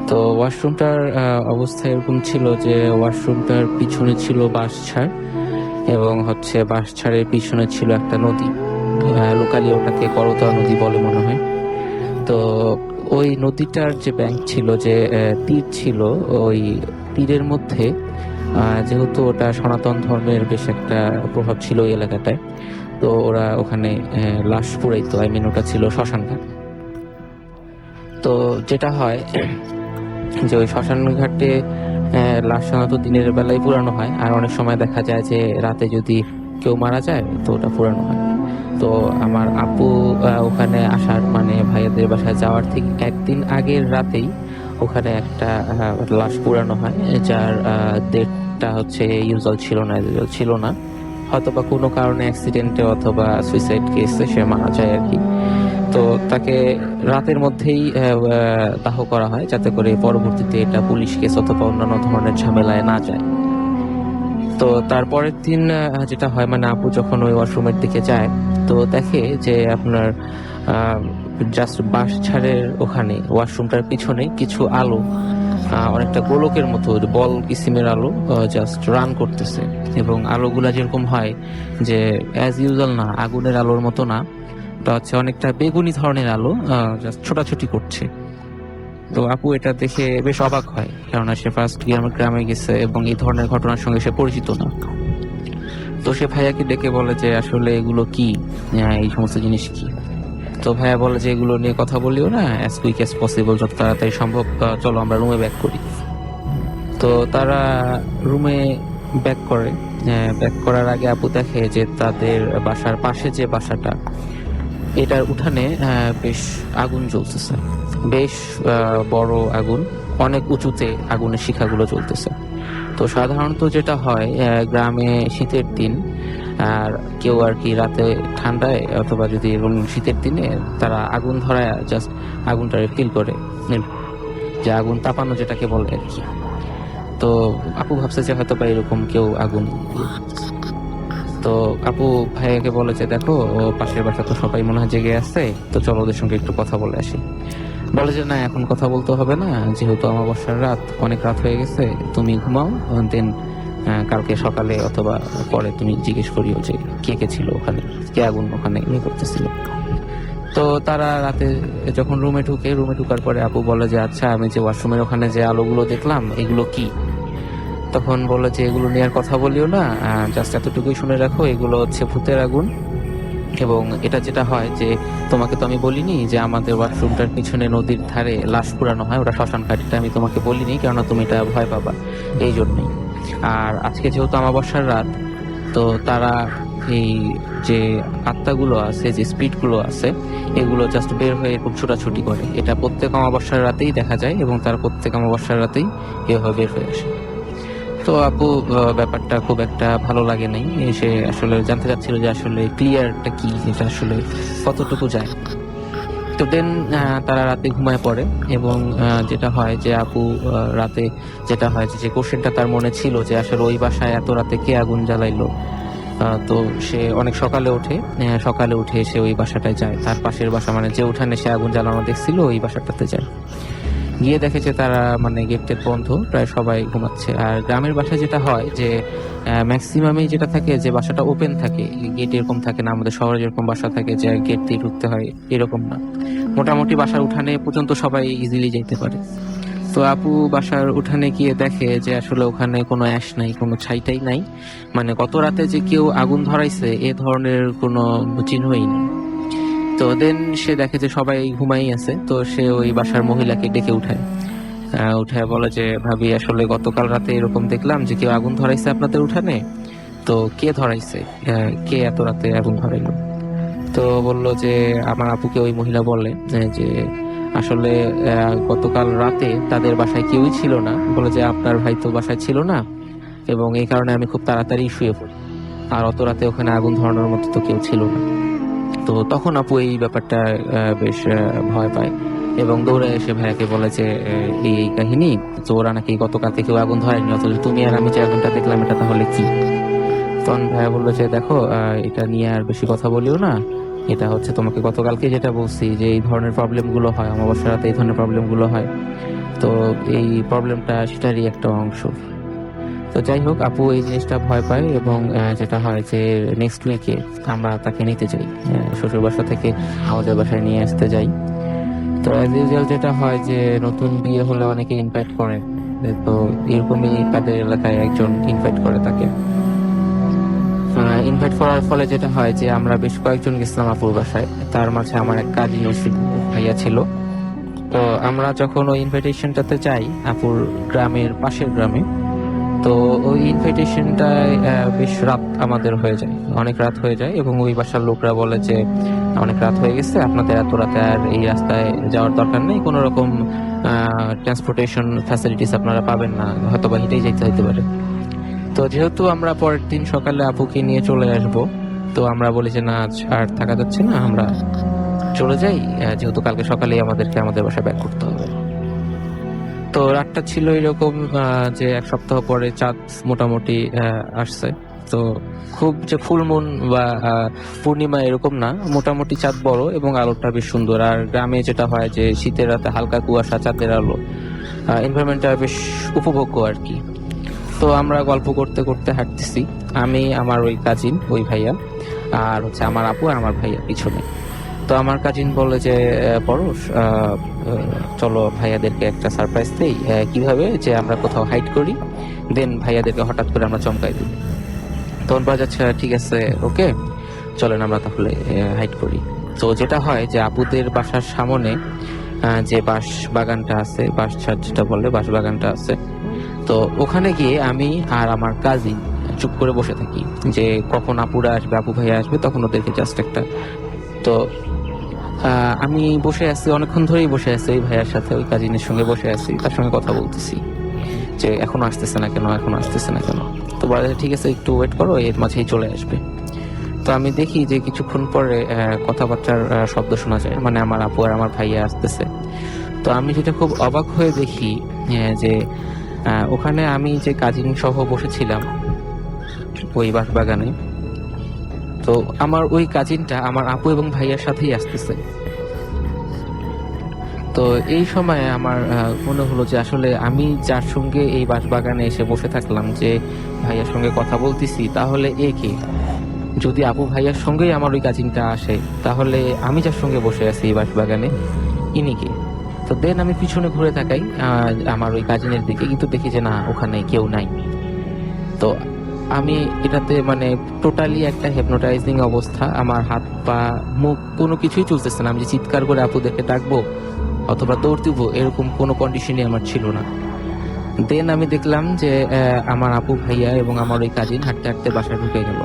তো ওয়াশরুমটার অবস্থা এরকম ছিল যে ওয়াশরুমটার পিছনে ছিল বাঁশঝাড় এবং হচ্ছে বাঁশঝাড়ের পিছনে ছিল একটা নদী, লোকালি ওটাকে করতোয়া নদী বলে মনে হয়। তো ওই নদীটার যে ব্যাংক ছিল, যে তীর ছিল, ওই তীরের মধ্যে যেহেতু ওটা সনাতন ধর্মের বেশ একটা প্রভাব ছিল ওই এলাকাটায়, তো ওরা ওখানে লাশ পুড়াইতো, ওটা ছিল শ্মশান ঘাট। তো যেটা হয় যে ওই শ্মশান ঘাটে লাশ সাধারণত দিনের বেলায় পুরানো হয়, আর অনেক সময় দেখা যায় যে রাতে যদি কেউ মারা যায় তো ওটা পুরানো হয়। তো আমার আপু ওখানে আসার মানে ভাইয়াদের বাসায় যাওয়ার ঠিক একদিন আগের রাতেই ওখানে একটা লাশ পুরানো হয়, যার ডেটটা হচ্ছে ইউজুয়াল ছিল না, হয়তো বা কোনো কারণে অ্যাক্সিডেন্টে অথবা সুইসাইড কেসে সে মারা যায় আর কি। তো তাকে রাতের মধ্যেই দাহ করা হয়, যাতে করে পরবর্তীতে এটা পুলিশ কেস অথবা অন্যান্য ধরনের ঝামেলায় না যায়। তো তারপরের দিন যেটা হয়, মানে আপু যখন ওই ওয়াশরুমের দিকে যায়, তো দেখে যে আপনার জাস্ট বাঁশঝাড়ের ওখানে ওয়াশরুমটার পিছনে কিছু আলো, অনেকটা গোলকের মতো বল কিসিমের আলো জাস্ট রান করতেছে, এবং আলোগুলা যেরকম হয় যে অ্যাজ ইউজুয়াল না, আগুনের আলোর মতো না, ওটা হচ্ছে অনেকটা বেগুনি ধরনের আলো, জাস্ট ছোটাছুটি করছে। তো আপু এটা দেখে বেশ অবাক হয়, কেননা সে ফার্স্ট গ্রামে গেছে এবং এই ধরনের ঘটনার সঙ্গে সে পরিচিত না। তো সে ভাইয়াকে ডেকে বলে যে আসলে এগুলো কি, এই সমস্ত জিনিস কি। তো ভাইয়া বলে যে এগুলো নিয়ে কথা বলিও না, অ্যাজ কুইক অ্যাজ পসিবল, যত তাড়াতাড়ি সম্ভব চলো আমরা রুমে ব্যাক করি। তো তারা রুমে ব্যাক করে। ব্যাক করার আগে আপু দেখে যে তাদের বাসার পাশে যে বাসাটা, এটার উঠানে বেশ আগুন জ্বলতেছে, বেশ বড় আগুন, অনেক উঁচুতে আগুনের শিখাগুলো জ্বলতেছে। তো সাধারণত যেটা হয় গ্রামে শীতের দিন, আর কেউ আর কি রাতে ঠান্ডায় অথবা যদি এরকম শীতের দিনে তারা আগুন ধরায় জাস্ট আগুনটারে ফিল করে, যে আগুন তাপানো যেটাকে বলে আর কি। তো আপু ভাবছে যে হয়তো বা এরকম কেউ আগুন, তো আপু ভাইয়াকে বলে যে দেখো ও পাশের বাসা তো সবাই মনে হয় জেগে আছে, তো চলো ওদের সঙ্গে একটু কথা বলে আসি। বলে যে না, এখন কথা বলতে হবে না, যেহেতু অমাবস্যার রাত, অনেক রাত হয়ে গেছে, তুমি ঘুমাও, দেন কালকে সকালে অথবা পরে তুমি জিজ্ঞেস করিও যে কে কে ছিল ওখানে, কে আগুন ওখানে ইয়ে করতেছিল। তো তারা রাতে যখন রুমে ঢুকার পরে আপু বলে যে আচ্ছা, আমি যে ওয়াশরুমের ওখানে যে আলোগুলো দেখলাম এগুলো কি? তখন বলে যে এগুলো নিয়ে আর কথা বলিও না, জাস্ট এতটুকুই শুনে রাখো, এগুলো হচ্ছে ভূতের আগুন। এবং এটা যেটা হয় যে তোমাকে তো আমি বলিনি যে আমাদের ওয়াশরুমটার পিছনে নদীর ধারে লাশ পুরানো হয়, ওটা শ্মশান ঘাট, এটা আমি তোমাকে বলিনি, কেননা তুমি এটা ভয় পাবা এই জন্যই। আর আজকে যেহেতু অমাবস্যার রাত, তো তারা এই যে আত্মাগুলো আছে, যে স্পিরিটগুলো আছে, এগুলো জাস্ট বের হয়ে খুব ছোটাছুটি করে। এটা প্রত্যেক অমাবস্যার রাতেই দেখা যায় এবং তারা প্রত্যেক অমাবস্যার রাতেই এভাবে বের হয়ে আসে। তো আপু ব্যাপারটা খুব একটা ভালো লাগে নাই, সে আসলে জানতে চাচ্ছিল যে আসলে ক্লিয়ারটা কি, যেটা আসলে কতটুকু যায়। তো দেন তারা রাতে ঘুমায় পড়ে এবং যেটা হয় যে আপু রাতে যেটা হয় যে কোশ্চেনটা তার মনে ছিল যে আসলে ওই বাসায় এত রাতে কে আগুন জ্বালাইলো। তো সে অনেক সকালে ওঠে, সকালে উঠে সে ওই বাসাটায় যায়, তার পাশের বাসা মানে যে উঠানে সে আগুন জ্বালানো দেখছিল ওই বাসাটাতে যায়। গিয়ে দেখে যে তারা মানে গেট টেট বন্ধ, প্রায় সবাই ঘুমাচ্ছে। আর গ্রামের বাসায় যেটা হয় যে ম্যাক্সিমামই যেটা থাকে যে বাসাটা ওপেন থাকে, গেট এরকম থাকে না আমাদের শহরে যেরকম বাসা থাকে যে গেট দিয়ে ঢুকতে হয়, এরকম না। মোটামুটি বাসার উঠানে পর্যন্ত সবাই ইজিলি যেতে পারে। তো আপু বাসার উঠানে গিয়ে দেখে যে আসলে ওখানে কোনো অ্যাশ নাই, কোনো ছাইটাই নাই, মানে গত রাতে যে কেউ আগুন ধরাইছে এ ধরনের কোনো চিহ্নই নেই। তো দেন সে দেখে যে সবাই ঘুমাই আছে, তো সে ওই বাসার মহিলাকে ডেকে উঠায়। উঠায় বলে যে ভাবি, আসলে গতকাল রাতে এরকম দেখলাম যে কেউ আগুন ধরাইছে আপনাদের উঠানে, তো কে ধরাইছে, কে এত রাতে আগুন ধরাইলো? তো বললো যে আমার আপুকে ওই মহিলা বলে যে আসলে গতকাল রাতে তাদের বাসায় কেউই ছিল না, বলে যে আপনার ভাই তো বাসায় ছিল না, এবং এই কারণে আমি খুব তাড়াতাড়ি শুয়ে পড়ি, আর অত রাতে ওখানে আগুন ধরানোর মতো তো কেউ ছিল না। তো তখন আপু এই ব্যাপারটা বেশ ভয় পায় এবং দৌড়ে এসে ভাইয়াকে বলে যে এই এই কাহিনী, তো ওরা নাকি গতকাল থেকে আগুন ধরেনি, অথচ তুমি আর আমি যে আগুনটা দেখলাম এটা তাহলে কি? তখন ভাইয়া বললো যে দেখো, এটা নিয়ে আর বেশি কথা বলিও না, এটা হচ্ছে তোমাকে গতকালকে যেটা বলছি যে এই ধরনের প্রবলেম গুলো হয় অমাবস্যার রাতে, এই ধরনের প্রবলেম গুলো হয়, তো এই প্রবলেমটা সেটারই একটা অংশ। তো যাই হোক, আপু এই জিনিসটা ভয় পায় এবং যেটা হয় যে নেক্সট উইকে আমরা তাকে নিতে যাই, শ্বশুর বাসা থেকে আমাদের বাসায় নিয়ে আসতে যাই। তো অ্যাজ ইউজুয়াল যেটা হয় যে নতুন বিয়ে হলে অনেকে ইনভাইট করে, তো এরকমই তাদের এলাকায় একজন ইনভাইট করে তাকে। ইনভাইট করার ফলে যেটা হয় যে আমরা বেশ কয়েকজন গেছিলাম আপুর বাসায়, তার মাঝে আমার এক কাজিন ভাইয়া ছিল। তো আমরা যখন ওই ইনভাইটেশনটাতে যাই আপুর গ্রামের পাশের গ্রামে, তো ওই ইনভাইটেশনটায় বেশ রাত আমাদের হয়ে যায়, অনেক রাত হয়ে যায়, এবং ওই বাসার লোকরা বলে যে অনেক রাত হয়ে গেছে, আপনাদের এত রাতে আর এই রাস্তায় যাওয়ার দরকার নেই, কোনো রকম ট্রান্সপোর্টেশন ফ্যাসিলিটিস আপনারা পাবেন না, হয়তো বা হেঁটেই যেতে হতে পারে। তো যেহেতু আমরা পরের দিন সকালে আপুকে নিয়ে চলে আসব, তো আমরা বলি যে না, আজ আর থাকা যাচ্ছে না, আমরা চলে যাই, যেহেতু কালকে সকালেই আমাদেরকে আমাদের বাসায় ব্যাক করতে হবে। তো রাতটা ছিল এরকম যে এক সপ্তাহ পরে চাঁদ মোটামুটি আসছে। তো খুব যে ফুল মুন বা পূর্ণিমা এরকম না, মোটামুটি চাঁদ বড় এবং আলোটা বেশ সুন্দর। আর গ্রামে যেটা হয় যে শীতের রাতে হালকা কুয়াশা, চাঁদের আলো, এনভায়রনমেন্টটা বেশ উপভোগ্য আর কি। তো আমরা গল্প করতে করতে হাঁটতেছি, আমি, আমার ওই কাজিন, ওই ভাইয়া, আর হচ্ছে আমার আপু আর আমার ভাইয়া পিছনে। তো আমার কাজিন বলে যে পরশ, চলো ভাইয়াদেরকে একটা সারপ্রাইজ দেই। কিভাবে? যে আমরা কোথাও হাইড করি, দেন ভাইয়াদেরকে হঠাৎ করে আমরা চমকাই দিই। তখন বলা যাচ্ছে ঠিক আছে, ওকে চলেন আমরা তাহলে হাইড করি। তো যেটা হয় যে আপুদের বাসার সামনে যে বাঁশ বাগানটা আছে, বাঁশ ছাদ যেটা বলে, বাঁশ বাগানটা আছে, তো ওখানে গিয়ে আমি আর আমার কাজিন চুপ করে বসে থাকি যে কখন আপুরা আসবে, আপু ভাইয়া আসবে, তখন ওদেরকে জাস্ট একটা। তো আমি বসে আছি, অনেকক্ষণ ধরেই বসে আছি ওই ভাইয়ার সাথে, ওই কাজিনের সঙ্গে বসে আছি, তার সঙ্গে কথা বলতেছি যে এখনো আসতেছে না কেন, এখনো আসতেছে না কেন। তো বলে ঠিক আছে একটু ওয়েট করো, এর মাঝেই চলে আসবে। তো আমি দেখি যে কিছুক্ষণ পরে কথাবার্তার শব্দ শোনা যায়, মানে আমার আপু আর আমার ভাইয়া আসতেছে। তো আমি যেটা খুব অবাক হয়ে দেখি যে ওখানে আমি যে কাজিন সহ বসেছিলাম ওই বাগানে, তো আমার ওই কাজিনটা আমার আপু এবং ভাইয়ার সাথেই আসতেছে। তো এই সময় আমার মনে হলো যে আসলে আমি যার সঙ্গে এই বাগানে এসে বসে থাকলাম, যে ভাইয়ার সঙ্গে কথা বলতেছি, তাহলে এ কে? যদি আপু ভাইয়ার সঙ্গেই আমার ওই কাজিনটা আসে, তাহলে আমি যার সঙ্গে বসে আছি এই বাগানে, ইনি কে? তো দেন আমি পিছনে ঘুরে তাকাই আমার ওই কাজিনের দিকে, কিন্তু দেখি যে না, ওখানে কেউ নাই। তো আমি এটাতে মানে টোটালি একটা হেপনোটাইজিং অবস্থা, আমার হাত পা মুখ কোনো কিছুই চলতেছে না। আমি যে চিৎকার করে আপুদেরকে ডাকবো অথবা দৌড় দিব, এরকম কোনো কন্ডিশনই আমার ছিল না। দেন আমি দেখলাম যে আমার আপু ভাইয়া এবং আমার ওই কাজিন হাঁটতে হাঁটতে বাসায় ঢুকে গেল।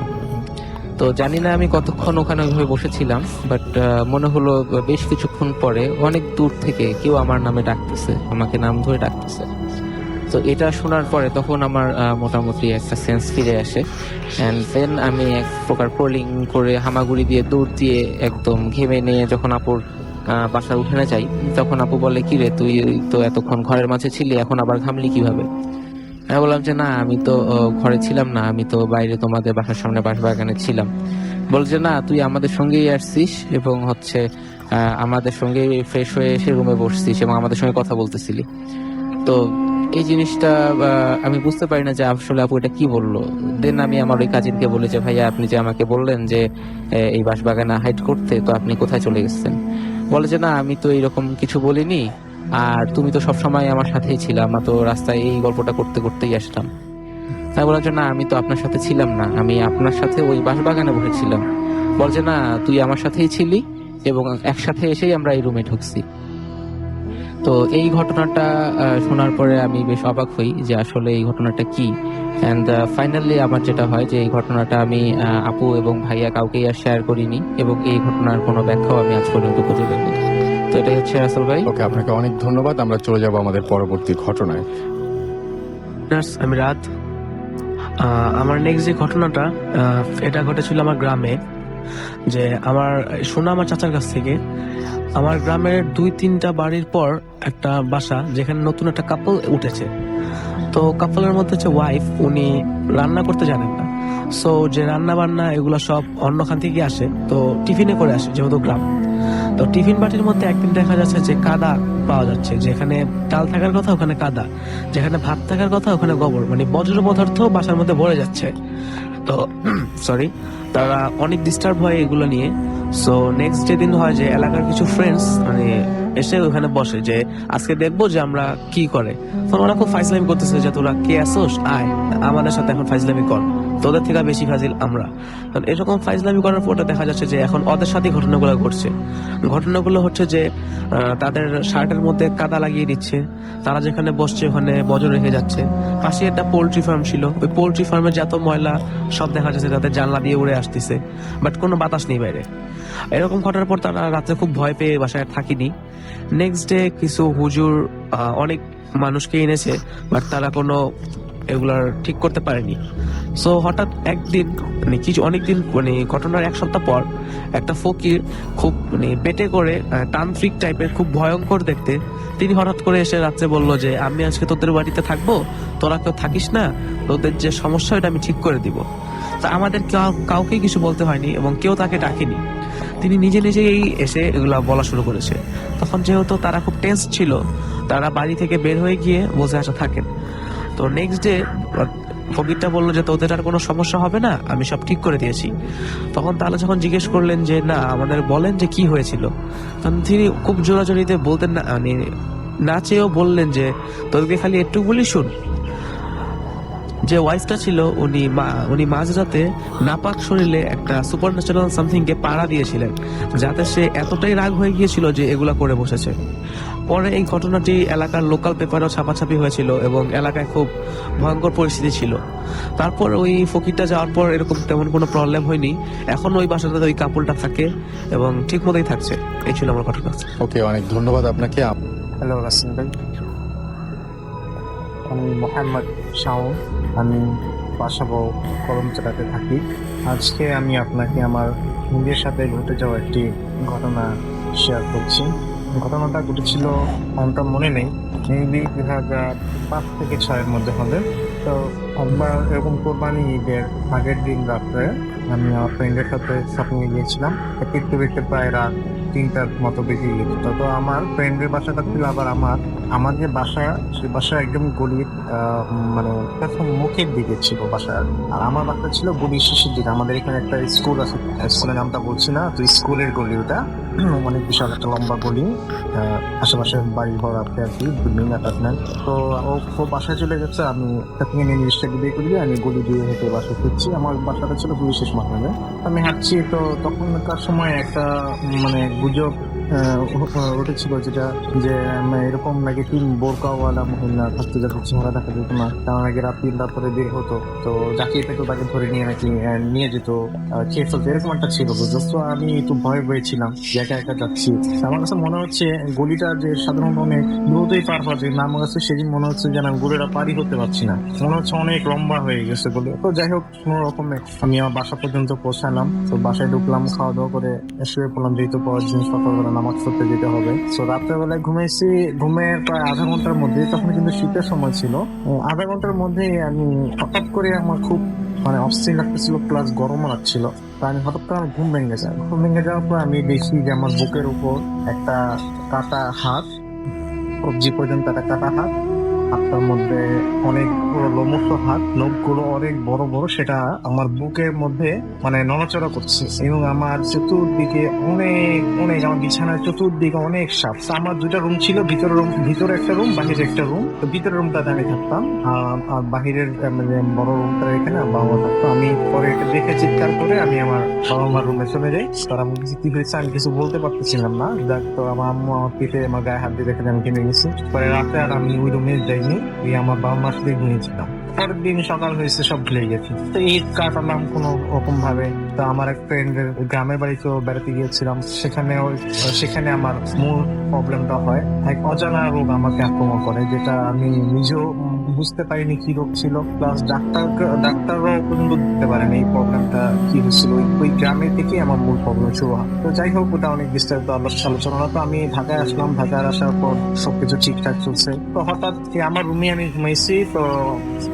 তো জানি না আমি কতক্ষণ ওখানে ওইভাবে বসেছিলাম, বাট মনে হলো বেশ কিছুক্ষণ পরে অনেক দূর থেকে কেউ আমার নামে ডাকতেছে, আমাকে নাম ধরে ডাকতেছে। তো এটা শোনার পরে তখন আমার মোটামুটি একটা সেন্স ফিরে আসে, অ্যান্ড দেন আমি এক প্রকার ক্রলিং করে হামাগুড়ি দিয়ে দৌড় দিয়ে একদম ঘেমে নিয়ে যখন আপুর বাসার উঠানে যাই, তখন আপু বলে কি রে, তুই তো এতক্ষণ ঘরের মাঝে ছিলি, এখন আবার ঘামলি কিভাবে? আমি বললাম যে না, আমি তো ঘরে ছিলাম না, আমি তো বাইরে তোমাদের বাসার সামনে বাগানে ছিলাম। বল যে না, তুই আমাদের সঙ্গেই আসছিস এবং হচ্ছে আমাদের সঙ্গে ফ্রেশ হয়ে এসে রুমে বসছিস এবং আমাদের সঙ্গে কথা বলতেছিলি। তো এই জিনিসটা আমি বুঝতে পারি না যে আসলে আপু এটা কি বললো। দেন আমি আমার ওই কাজিনকে বলি যে ভাইয়া, আপনি যে আমাকে বললেন যে এই বাগানে হাইড করতে, তো আপনি কোথায় চলে গেছেন? বলে যে না, আমি তো এইরকম কিছু বলিনি, আর তুমি তো সবসময় আমার সাথেই ছিলে, আমরা তো রাস্তায় এই গল্পটা করতে করতেই আসলাম। তাই বললাম যে না, আমি তো আপনার সাথে ছিলাম না, আমি আপনার সাথে ওই বাগানে বসেছিলাম। বল যে না, তুই আমার সাথেই ছিলি এবং একসাথে এসেই আমরা এই রুমে ঢুকছি। তো এই ঘটনাটা শোনার পরে আমি বেশ অবাক হই যে আসলে এই ঘটনাটা কি। অ্যান্ড ফাইনালি আমার যেটা হয় যে এই ঘটনাটা আমি আপু এবং ভাইয়া কাউকেই আর শেয়ার করিনি, এবং এই ঘটনার কোনো ব্যাখ্যাও আমি আজ পর্যন্ত খুঁজে পাইনি। তো এটাই হচ্ছে রাসেল ভাই। ওকে, আপনাকে অনেক ধন্যবাদ। আমরা চলে যাব আমাদের পরবর্তী ঘটনায়। আমি রাত। আমার নেক্সট যে ঘটনাটা, এটা ঘটেছিল আমার গ্রামে। যে আমার শোনা আমার চাচার কাছ থেকে, আমার গ্রামের 2-3টা বাড়ির পর একটা বাসা যেখানে নতুন একটা কাপল উঠেছে। তো কাপলের মধ্যে হচ্ছে ওয়াইফ, উনি রান্না করতে জানেন না। সো যে রান্না বান্না এগুলো সব অন্যখান থেকে আসে, তো টিফিনে করে আসে যেহেতু গ্রাম। তো টিফিন বাটির মধ্যে একদিন দেখা যাচ্ছে যে কাদা পাওয়া যাচ্ছে, যেখানে ডাল থাকার কথা ওখানে কাদা, যেখানে ভাত থাকার কথা ওখানে গোবর, মানে বজ্র পদার্থ বাসার মধ্যে ভরে যাচ্ছে। তো সরি, তারা অনেক ডিস্টার্ব হয় এগুলো নিয়ে। সো নেক্সট যেদিন হয় যে এলাকার কিছু ফ্রেন্ডস মানে এসে ওখানে বসে যে আজকে দেখবো যে আমরা কি করে। তখন ওরা খুব ফাইজলামি করতেছে যে তোরা কে আসোস, আয় আমাদের সাথে এখন ফাইজলামি কর, তোদের থেকে বেশি ফাজিল আমরা। এরকম ফাইজলামি করার পরে দেখা যাচ্ছে যে এখন ওদের সাথে ঘটনাগুলো ঘটছে। ঘটনাগুলো হচ্ছে যে তাদের শার্টের মধ্যে কাদা লাগিয়ে দিচ্ছে, তারা যেখানে বসছে ওখানে বজ্র রেখে যাচ্ছে। পাশে একটা পোল্ট্রি ফার্ম ছিল, ওই পোল্ট্রি ফার্মের যত ময়লা সব দেখা যাচ্ছে তাদের জানলা দিয়ে উড়ে আসতেছে, বাট কোনো বাতাস নেই বাইরে। এরকম ঘটার পর তারা রাতে খুব ভয় পেয়ে বাসায় থাকিনি। নেক্সট ডে কিছু হুজুর অনেক মানুষকে এনেছে, বাট তারা কোনো এগুলার ঠিক করতে পারেনি। সো হঠাৎ একদিন মানে কিছু অনেকদিন মানে ঘটনার 1 সপ্তাহ পর একটা ফকির খুব মানে বেটে করে তান্ত্রিক টাইপের, খুব ভয়ঙ্কর দেখতে, তিনি হঠাৎ করে এসে রাত্রে বললো যে আমি আজকে তোদের বাড়িতে থাকবো, তোরা কেউ থাকিস না, তোদের যে সমস্যা এটা আমি ঠিক করে দিব। তা আমাদের কাউকেই কিছু বলতে হয়নি এবং কেউ তাকে ডাকেনি, তিনি নিজে নিজেই এসে এগুলা বলা শুরু করেছে। তখন যেহেতু তারা খুব টেন্স ছিল, তারা বাড়ি থেকে বের হয়ে গিয়ে বসে আসা থাকেন। তো নেক্সট ডে ফকিরটা বললো যে তোদের আর কোনো সমস্যা হবে না, আমি সব ঠিক করে দিয়েছি। তখন তারা যখন জিজ্ঞেস করলেন যে না আমাদের বলেন যে কি হয়েছিল, তখন তিনি খুব জোরাজোরিতে বলতেন না, মানে না চেয়েও বললেন যে তোদেরকে খালি একটু বলি শুন। যে ওয়াইফটা ছিল উনি মাঝরাতে নাপাক শরীরে একটা সুপার ন্যাচারাল সামথিং কে পাড়া দিয়েছিলেন, যাতে সে এতটাই রাগ হয়ে গিয়েছিল যে এগুলা করে বসেছে। পরে এই ঘটনাটি এলাকার লোকাল পেপারেও ছাপাছাপি হয়েছিল এবং এলাকায় খুব ভয়ঙ্কর পরিস্থিতি ছিল। তারপর ওই ফকিরটা যাওয়ার পর এরকম তেমন কোনো প্রবলেম হয়নি। এখন ওই বাসাটাতে ওই কাপড়টা থাকে এবং ঠিক মতোই থাকছে। এই ছিল আমার ঘটনা। ওকে, অনেক ধন্যবাদ আপনাকে। হ্যালো রাসেল ভাই, আমি মোহাম্মদ শাওন, আমি বাসাবো কলমচারাতে থাকি। আজকে আমি আপনাকে আমার নিজের সাথে ঘটে যাওয়া একটি ঘটনা শেয়ার করছি। ঘটনাটা ঘটেছিল, আমার মনে নেই, মেবি 2005 থেকে 2006 মধ্যে হবে। তো একবার এরকম কোরবানি ঈদের আগের দিন রাত্রে আমি আমার ফ্রেন্ডের সাথে শপিংয়ে গিয়েছিলাম। ফিরতে ফিরতে প্রায় রাত 3টার মতো বেজে গিয়েছিল। তো আমার ফ্রেন্ডের বাসাটা ছিল আবার আমার যে বাসা, সে বাসা একদম গলির মানে প্রথম মুখের দিকে ছিল বাসা, আর আমার বাসা ছিল গলির শেষের দিকে। আমাদের এখানে একটা স্কুল আছে, স্কুলের নামটা বলছি না, তো স্কুলের গলি ওটা, অনেক বিশাল একটা লম্বা গলি, আশেপাশে বাড়ি ঘর আছে আর কি, বিল্ডিং অ্যাপার্টমেন্ট। তো ও বাসায় চলে গেছে, আমি জিনিসটাকে বিয়ে করি, আমি গলি দিয়ে হেঁটে বাসায় ফিরছি। আমার বাসাটা ছিল পুলিশ শেষ মাথায়, আমি হাঁটছি। তো তখনকার সময় একটা মানে গুজব উঠেছিল, যেটা যে এরকম নাকি 3 বোরকাওয়ালা মহিলা থাকতে, যাতে চেহারা দেখা যেত না, তারা নাকি রাত 3টার পরে বের হতো, তো যাকে পেত তাকে ধরে নিয়ে নাকি নিয়ে যেত, খেয়ে ফেলতো, এরকম একটা ছিল গুজব। তো আমি একটু ভয় পেয়েছিলাম, একা একা যাচ্ছি। আমার কাছে মনে হচ্ছে গলিটা যে সাধারণত অনেক দ্রুতই পার হওয়া যায় না, আমার কাছে সেদিন মনে হচ্ছে যে আমি গলিটা পারই হতে পারছি না, মনে হচ্ছে অনেক লম্বা হয়ে গেছে গলি। তো যাই হোক, কোনো রকমে আমি আমার বাসা পর্যন্ত পৌঁছালাম। তো বাসায় ঢুকলাম, খাওয়া দাওয়া করে শুয়ে পড়লাম, যেহেতু পরের দিন সকালবেলা নামাজ পড়তে যেতে হবে। তো রাত্রেবেলায় ঘুমাইছি, ঘুমের প্রায় আধা ঘন্টার মধ্যে, তখন কিন্তু শীতের সময় ছিল, আধা ঘন্টার মধ্যেই আমি হঠাৎ করে আমার খুব মানে অস্থির লাগতেছিল, প্লাস গরমও লাগছিল। তো আমি হঠাৎ করে আমার ঘুম ভেঙে যায়। ঘুম ভেঙে যাওয়ার পর আমি দেখি যে আমার বুকের উপর একটা কাটা হাত, কবজি পর্যন্ত একটা কাটা হাত, হাতটার মধ্যে অনেক লোমশ হাত, নখগুলো অনেক বড় বড়, সেটা আমার বুকের মধ্যে মানে নড়াচড়া করছে, এবং আমার চতুর্দিকে অনেক অনেক আমার বিছানার চতুর্দিকে অনেক সাপ। আমার 2টা রুম ছিল, ভিতরে একটা রুম, বাহিরে একটা রুম। তো ভিতরের রুমটাতে আমি থাকতাম, আর বাহিরের মানে বড় রুমটা এখানে বাবা মা থাকতো। আমি পরে এটা দেখে চিৎকার করে আমি আমার বাবা মার রুমে চলে যাই। তার আমি কি হয়েছে আমি কিছু বলতে পারতেছিলাম না, যাক। তো আমার আম্মু আমার পিঠে আমার গায়ে হাত দিয়ে দেখে আমি কিনে গেছি। পরে রাতে আর আমি ওই রুমে যাইনি, আমার বাবা মার সাথে ঘুমিয়েছিলাম। পরের দিন সকাল হয়েছে, সব ভুলে গেছি। তো ঈদ কাটালাম কোনো রকম ভাবে। তো আমার এক ফ্রেন্ডের গ্রামের বাড়িতেও বেড়াতে গিয়েছিলাম, সেখানে আমার মূল প্রবলেমটা হয়, এক অজানা রোগ আমাকে আক্রমণ করে, যেটা আমি নিজেও বুঝতে পারিনি কি রোগ ছিল, প্লাস ডাক্তাররাও পর্যন্ত বুঝতে পারেনি এই প্রবলেমটা কি হয়েছিল। ওই গ্রামের থেকে আমার মূল প্রবলেম শুরু হয়। তো যাই হোক, ওটা অনেক বিস্তারিত আলোচনা। তো আমি ঢাকায় আসলাম, ঢাকায় আসার পর সবকিছু ঠিকঠাক চলছে। তো হঠাৎ আমার রুমে আমি ঘুমাইছি, তো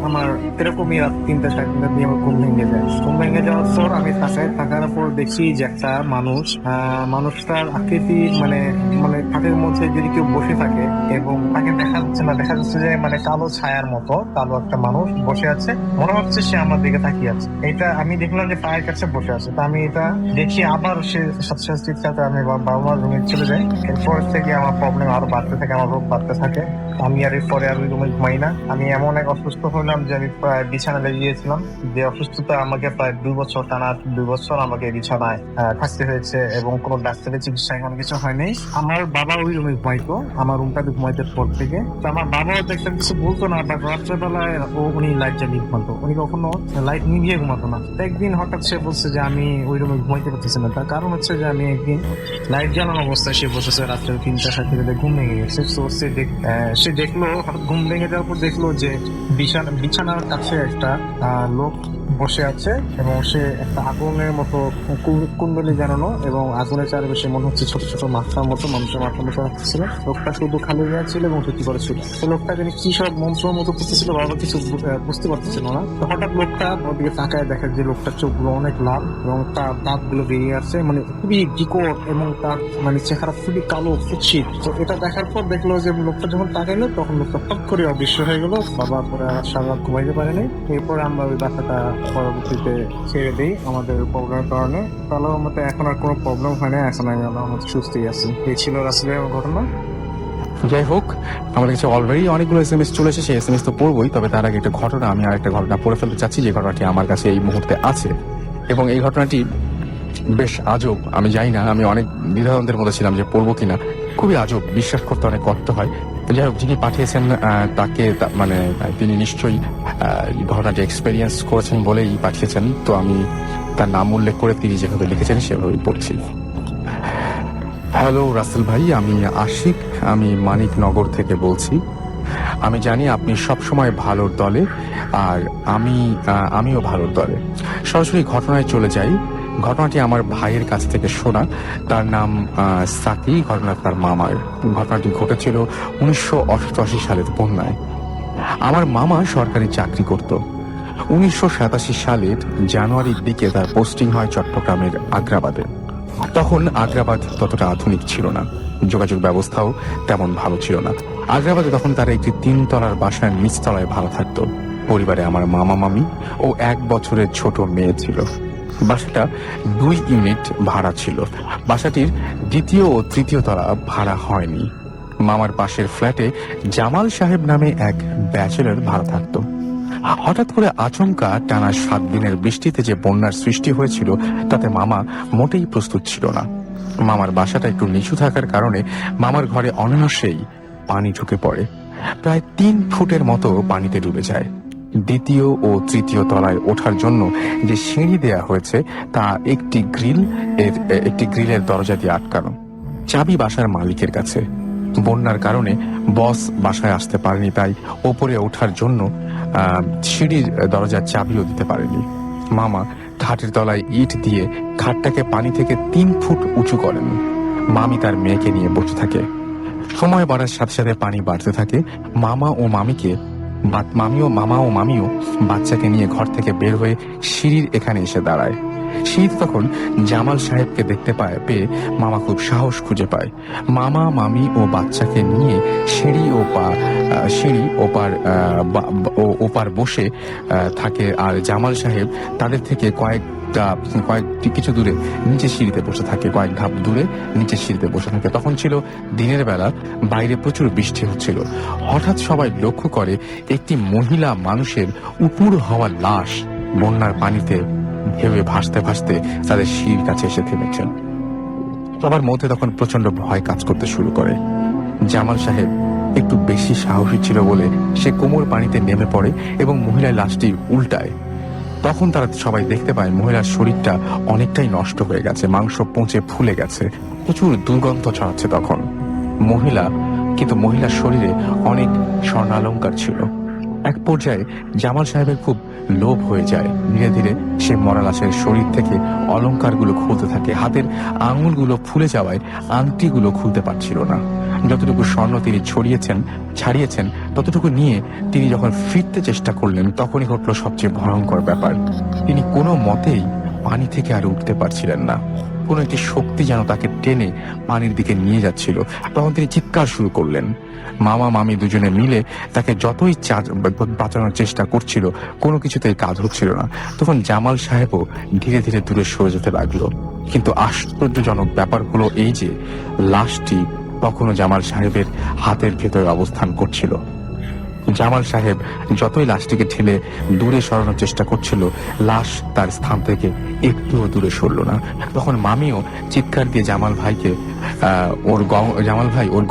আমার এরকমই রাত 3টা-4টা দিয়ে আমার ঘুম ভেঙে যায়। ঘুম ভেঙে যাওয়ার পর আমি থাকার পর দেখি যে একটা মানুষটার আকৃতি মানে খাটের মধ্যে যদি কেউ বসে থাকে, এবং তাকে দেখা যাচ্ছে না, দেখা যাচ্ছে যে মানে কালো ছায়ার মতো কালো একটা মানুষ বসে আছে, মনে হচ্ছে সে আমার দিকে তাকিয়ে আছে। এটা আমি দেখলাম যে পায়ের কাছে বসে আছে। তো আমি এটা দেখি, আবার সে সাথে আমি বাবা মার রুমে চলে যাই। এরপর থেকে আমার প্রবলেম আরো বাড়তে থাকে, আমার রোগ বাড়তে থাকে। আমি আর এরপরে আর ওই রুমে ঘুমাই না। আমি এমন এক অসুস্থ হলাম যে আমি প্রায় বিছানা লেগে গিয়েছিলাম, যে অসুস্থতা আমাকে প্রায় 2 বছর টানা 2 বছর আমাকে বিছানায় থাকতে হয়েছে, এবং কোনো ডাক্তারের চিকিৎসা এমন কিছু হয়নি। আমার বাবা ওই রুমে ঘুমাইতো, আমার রুমটাতে ঘুমাইতে পর থেকে। তো আমার বাবাও তো একটা কিছু বলতো না, বা রাত্রেবেলায় উনি লাইট জ্বালিয়ে ঘুমাতো, উনি কখনো লাইট নিভিয়ে ঘুমাতো না। তো একদিন হঠাৎ সে বলছে যে আমি ওই রুমে ঘুমাইতে পারতেছি না। তার কারণ হচ্ছে যে আমি একদিন লাইট জ্বালানো অবস্থায় সে বসেছে, রাত্রে 3টা-4টা ঘুম ভেঙে গেছে। তো সে দেখলো, হঠাৎ ঘুম ভেঙে যাওয়ার পর দেখলো যে বিছানার কাছে একটা লোক বসে আছে, এবং সে একটা আগুনের মতো কুণ্ডলি জানানো, এবং আগুনের চারপাশে মনে হচ্ছে ছোট ছোট মাথার মতো, মানুষের মাথার মতো রাখতেছিল। লোকটা শুধু খালি গায়ে ছিল এবং চুটি করেছিল। তো লোকটা যিনি কি সব মন্ত্রের মতো করতেছিল, বাবা কিছু বুঝতে পারতেছিল না। তো হঠাৎ লোকটা ওদিকে তাকায়, দেখে যে লোকটার চোখগুলো অনেক লাল, এবং তার দাঁতগুলো বেরিয়ে আসছে, মানে খুবই বিকট, এবং তার মানে চেহারা খুবই কালো কুৎসিত। তো এটা দেখার পর দেখলো যে লোকটা যখন তাকাইলো, তখন লোকটা ফট করে অদৃশ্য হয়ে গেল। বাবা পরে সারা রাত ঘুমাইতে পারেনি। এরপরে আমরা ওই বাচ্চাটা পরবর্তীতে ছেড়ে দিই আমাদের প্রবলেমের কারণে। আল্লাহর মতে এখন আর কোনো প্রবলেম হয় না, এখন আমি আল্লাহর মতে সুস্থই আছি। এই ছিল রাসেলের ঘটনা। যাই হোক, আমার কাছে অলরেডি অনেকগুলো SMS চলে এসেছে, SMS তো পড়বই, তবে তার আগে একটা ঘটনা, আমি আর একটা ঘটনা পড়ে ফেলতে চাচ্ছি যে ঘটনাটি আমার কাছে এই মুহূর্তে আছে, এবং এই ঘটনাটি বেশ আজব। আমি জানি না, আমি অনেক দ্বিধাদ্বন্দ্বের মধ্যে ছিলাম যে পড়বো কিনা। খুবই আজব, বিশ্বাস করতে অনেক কষ্ট হয়। তো যাই হোক, যিনি পাঠিয়েছেন তাকে মানে তিনি নিশ্চয়ই এই ঘটনাটি এক্সপেরিয়েন্স করেছেন বলেই পাঠিয়েছেন। তো আমি তার নাম উল্লেখ করে তিনি যেভাবে লিখেছেন সেভাবেই পড়ছি। হ্যালো রাসেল ভাই, আমি আশিক, আমি মানিকনগর থেকে বলছি। আমি জানি আপনি সবসময় ভালোর দলে, আর আমিও ভালোর দলে। সরাসরি ঘটনায় চলে যাই। ঘটনাটি আমার ভাইয়ের কাছ থেকে শোনা। তার নাম সাকি, ঘটনা তার মামার। ঘটনাটি ঘটেছিল 1988 সালের বন্যায়। আমার মামা সরকারি চাকরি করত। 1987 সালের জানুয়ারির দিকে তার পোস্টিং হয় চট্টগ্রামের আগ্রাবাদে। তখন আগ্রাবাদ ততটা আধুনিক ছিল না, যোগাযোগ ব্যবস্থাও তেমন ভালো ছিল না। আগ্রাবাদে তখন তারা একটি 3 তলার বাসার নিচতলায় ভাড়া থাকতো। পরিবারে আমার মামা মামি ও 1 বছরের ছোট মেয়ে ছিল। বাসাটা 2 ইউনিট ভাড়া ছিল। বাসাটির 2য় ও 3য় তলা ভাড়া হয়নি। মামার পাশের ফ্ল্যাটে জামাল সাহেব নামে এক ব্যাচেলর ভাড়া থাকতো। হঠাৎ করে আচমকা টানা 7 দিনের বৃষ্টিতে যে বন্যার সৃষ্টি হয়েছিল তাতে মামা মোটেই প্রস্তুত ছিল না। মামার বাসাটা একটু নিচু থাকার কারণে মামার ঘরে অনায়াসেই পানি ঢুকে পড়ে। প্রায় 3 ফুটের মতো পানিতে ডুবে যায়। 2য় ও 3য় তলায় ওঠার জন্য যে সিঁড়ি দেয়া হয়েছে তা একটি গ্রিলের দরজা দিয়ে আটকানো। চাবি বাসার মালিকের কাছে। বন্যার কারণে বস বাসায় আসতে পারেনি, তাই ওপরে ওঠার জন্য সিঁড়ির দরজার চাবিও দিতে পারেনি। মামা খাটের তলায় ইট দিয়ে খাটটাকে পানি থেকে 3 ফুট উঁচু করেন। মামি তার মেয়েকে নিয়ে বসে থাকে। সময় বাড়ার সাথে সাথে পানি বাড়তে থাকে। মামা ও মামিও বাচ্চাকে নিয়ে ঘর থেকে বের হয়ে সিঁড়ির এখানে এসে দাঁড়ায়। শীত তখন জামাল সাহেবকে দেখতে পেয়ে মামা খুব সাহস খুঁজে পায়। মামা মামি ও বাচ্চাকে নিয়ে সিঁড়ি ওপার বসে থাকে, আর জামাল সাহেব তাদের থেকে কিছু দূরে নিচে সিঁড়িতে বসে থাকে, কয়েক ধাপ দূরে নিচে সিঁড়িতে বসে থাকে। তখন ছিল দিনের বেলা, বাইরে প্রচুর বৃষ্টি হচ্ছিল। হঠাৎ সবাই লক্ষ্য করে একটি মহিলা মানুষের উপুড় হওয়া লাশ বন্যার পানিতে ভেবে ভাসতে ভাসতে তাদের সিঁড়ির কাছে এসে থেমেছেন। সবার মধ্যে তখন প্রচন্ড ভয় কাজ করতে শুরু করে। জামাল সাহেব একটু বেশি সাহসী ছিল বলে সে কোমর পানিতে নেমে পড়ে এবং মহিলার লাশটি উল্টায়। তখন তারা সবাই দেখতে পায় মহিলার শরীরটা অনেকটাই নষ্ট হয়ে গেছে, মাংস পচে ফুলে গেছে, প্রচুর দুর্গন্ধ ছড়াচ্ছে তখন। মহিলার শরীরে অনেক স্বর্ণালঙ্কার ছিল। এক পর্যায়ে জামাল সাহেবের খুব লোভ হয়ে যায়। ধীরে ধীরে সে মরা লাশের শরীর থেকে অলংকারগুলো খুলতে থাকে। হাতের আঙুলগুলো ফুলে যাওয়ায় আংটিগুলো খুলতে পারছিল না। যতটুকু স্বর্ণ তিনি ছাড়িয়েছেন ততটুকু নিয়ে তিনি যখন ফিরতে চেষ্টা করলেন তখনই ঘটল সবচেয়ে ভয়ঙ্কর ব্যাপার। তিনি কোনো মতেই পানি থেকে আর উঠতে পারছিলেন না। কোনো একটি শক্তি যেন তাকে টেনে পানির দিকে নিয়ে যাচ্ছিল। তখন তিনি চিৎকার শুরু করলেন। মামা মামি দুজনে মিলে তাকে যতই বাঁচানোর চেষ্টা করছিল কোনো কিছুতেই কাজ হচ্ছিল না। তখন জামাল সাহেবও ধীরে ধীরে দূরে সরে যেতে লাগলো। কিন্তু আশ্চর্যজনক ব্যাপার হলো এই যে লাশটি তখনও জামাল সাহেবের হাতের ভেতরে অবস্থান করছিল। জামাল সাহেব যতই লাশটিকে ঠেলে দূরে সরানোর চেষ্টা করছিল, লাশ তার স্থান থেকে একটুও দূরে সরল না। তখন মামিও চিৎকার দিয়ে জামাল ভাই ওর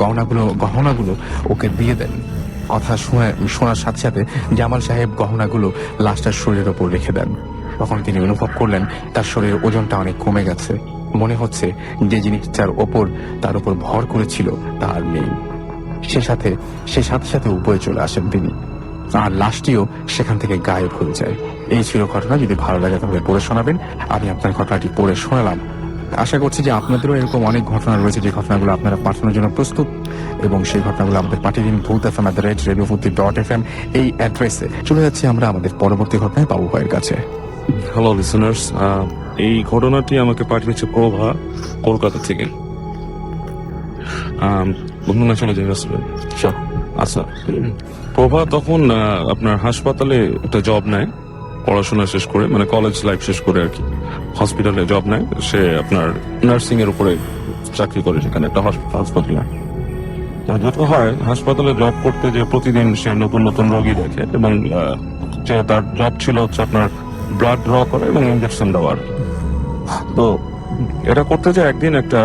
গহনাগুলো ওকে দিয়ে দেন। কথা শোনার সাথে সাথে জামাল সাহেব গহনাগুলো লাশটার শরীরের ওপর রেখে দেন। তখন তিনি অনুভব করলেন তার শরীরের ওজনটা অনেক কমে গেছে। মনে হচ্ছে যে জিনিসটার তার উপর ভর করেছিল তা আর নেই। সে সাথে সাথে উপরে চলে আসেন তিনি, আর লাশটিও সেখান থেকে গায়েব হয়ে যায়। এই ছিল ঘটনা। যদি ভালো লাগে তাহলে পড়ে শোনাবেন। আমি আপনার ঘটনাটি পড়ে শোনালাম। আশা করছি যে আপনাদেরও এরকম অনেক ঘটনা রয়েছে যে ঘটনাগুলো আপনারা পাঠানোর জন্য প্রস্তুত, এবং সেই ঘটনাগুলো আমাদের পাঠিয়ে দিন boothfm@radiofutsi.fm এই অ্যাড্রেসে। চলে যাচ্ছি আমরা আমাদের পরবর্তী ঘটনায় বাবু ভাইয়ের কাছে। হ্যালো লিসেনার্স, এই ঘটনাটি আমাকে পাঠিয়েছে প্রভা, কলকাতা থেকে। বন্ধুরা চলে যাই আসলে। আচ্ছা, প্রভা তখন আপনার হাসপাতালে একটা জব নেয়, পড়াশোনা শেষ করে, মানে কলেজ লাইফ শেষ করে আর কি, হসপিটালে জব নেয়। সে আপনার নার্সিং এর উপরে চাকরি করে সেখানে একটা হাসপাতালে। তো যেটা হয় হাসপাতালে জব করতে যে প্রতিদিন সে নতুন নতুন রোগী দেখে এবং যে তার জব ছিল হচ্ছে আপনার ব্লাড ড্র করা এবং ইনজেকশন দেওয়ার। তো এটা করতে যে একদিন একটা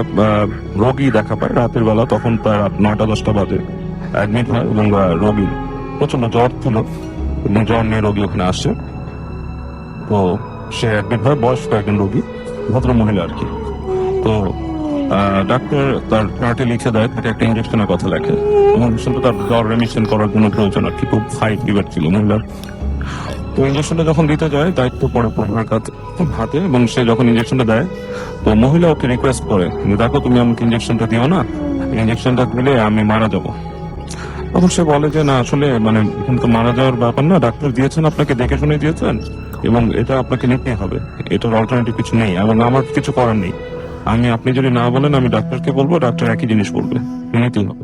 রোগী দেখা পায় রাতের বেলা, তখন প্রায় রাত 9টা-10টা বাজে, অ্যাডমিট হয় এবং রোগী প্রচন্ড জ্বর ছিল এবং জ্বর নিয়ে রোগী ওখানে আসছে। তো সে অ্যাডমিট হয়, বয়স্ক একজন রোগী, ভদ্র মহিলা আর কি। তো ডাক্তার তার চার্টে লিখে দেয়, তাকে একটা ইনজেকশনের কথা লেখে। ইনজেকশনটা তার জ্বর রেমিশন করার জন্য প্রয়োজন আর কি, খুব হাই ফিভার ছিল মহিলার। তো ইনজেকশনটা যখন দিতে যায় দায়িত্ব পড়ে ওনার হাতে, এবং সে যখন ইনজেকশনটা দেয় তো মহিলা ওকে রিকোয়েস্ট করে যে দেখো তুমি আমাকে ইনজেকশনটা দিও না, ইনজেকশনটা দিলে আমি মারা যাব। তখন সে বলে যে না আসলে মানে এখানে তো মারা যাওয়ার ব্যাপার না, ডাক্তার দিয়েছেন আপনাকে, দেখে শুনে দিয়েছেন এবং এটা আপনাকে নিতে হবে, এটার অল্টারনেটিভ কিছু নেই এবং আমার কিছু করার নেই। আপনি যদি না বলেন আমি ডাক্তারকে বলবো, ডাক্তার একই জিনিস বলবে, নিতেই হবে।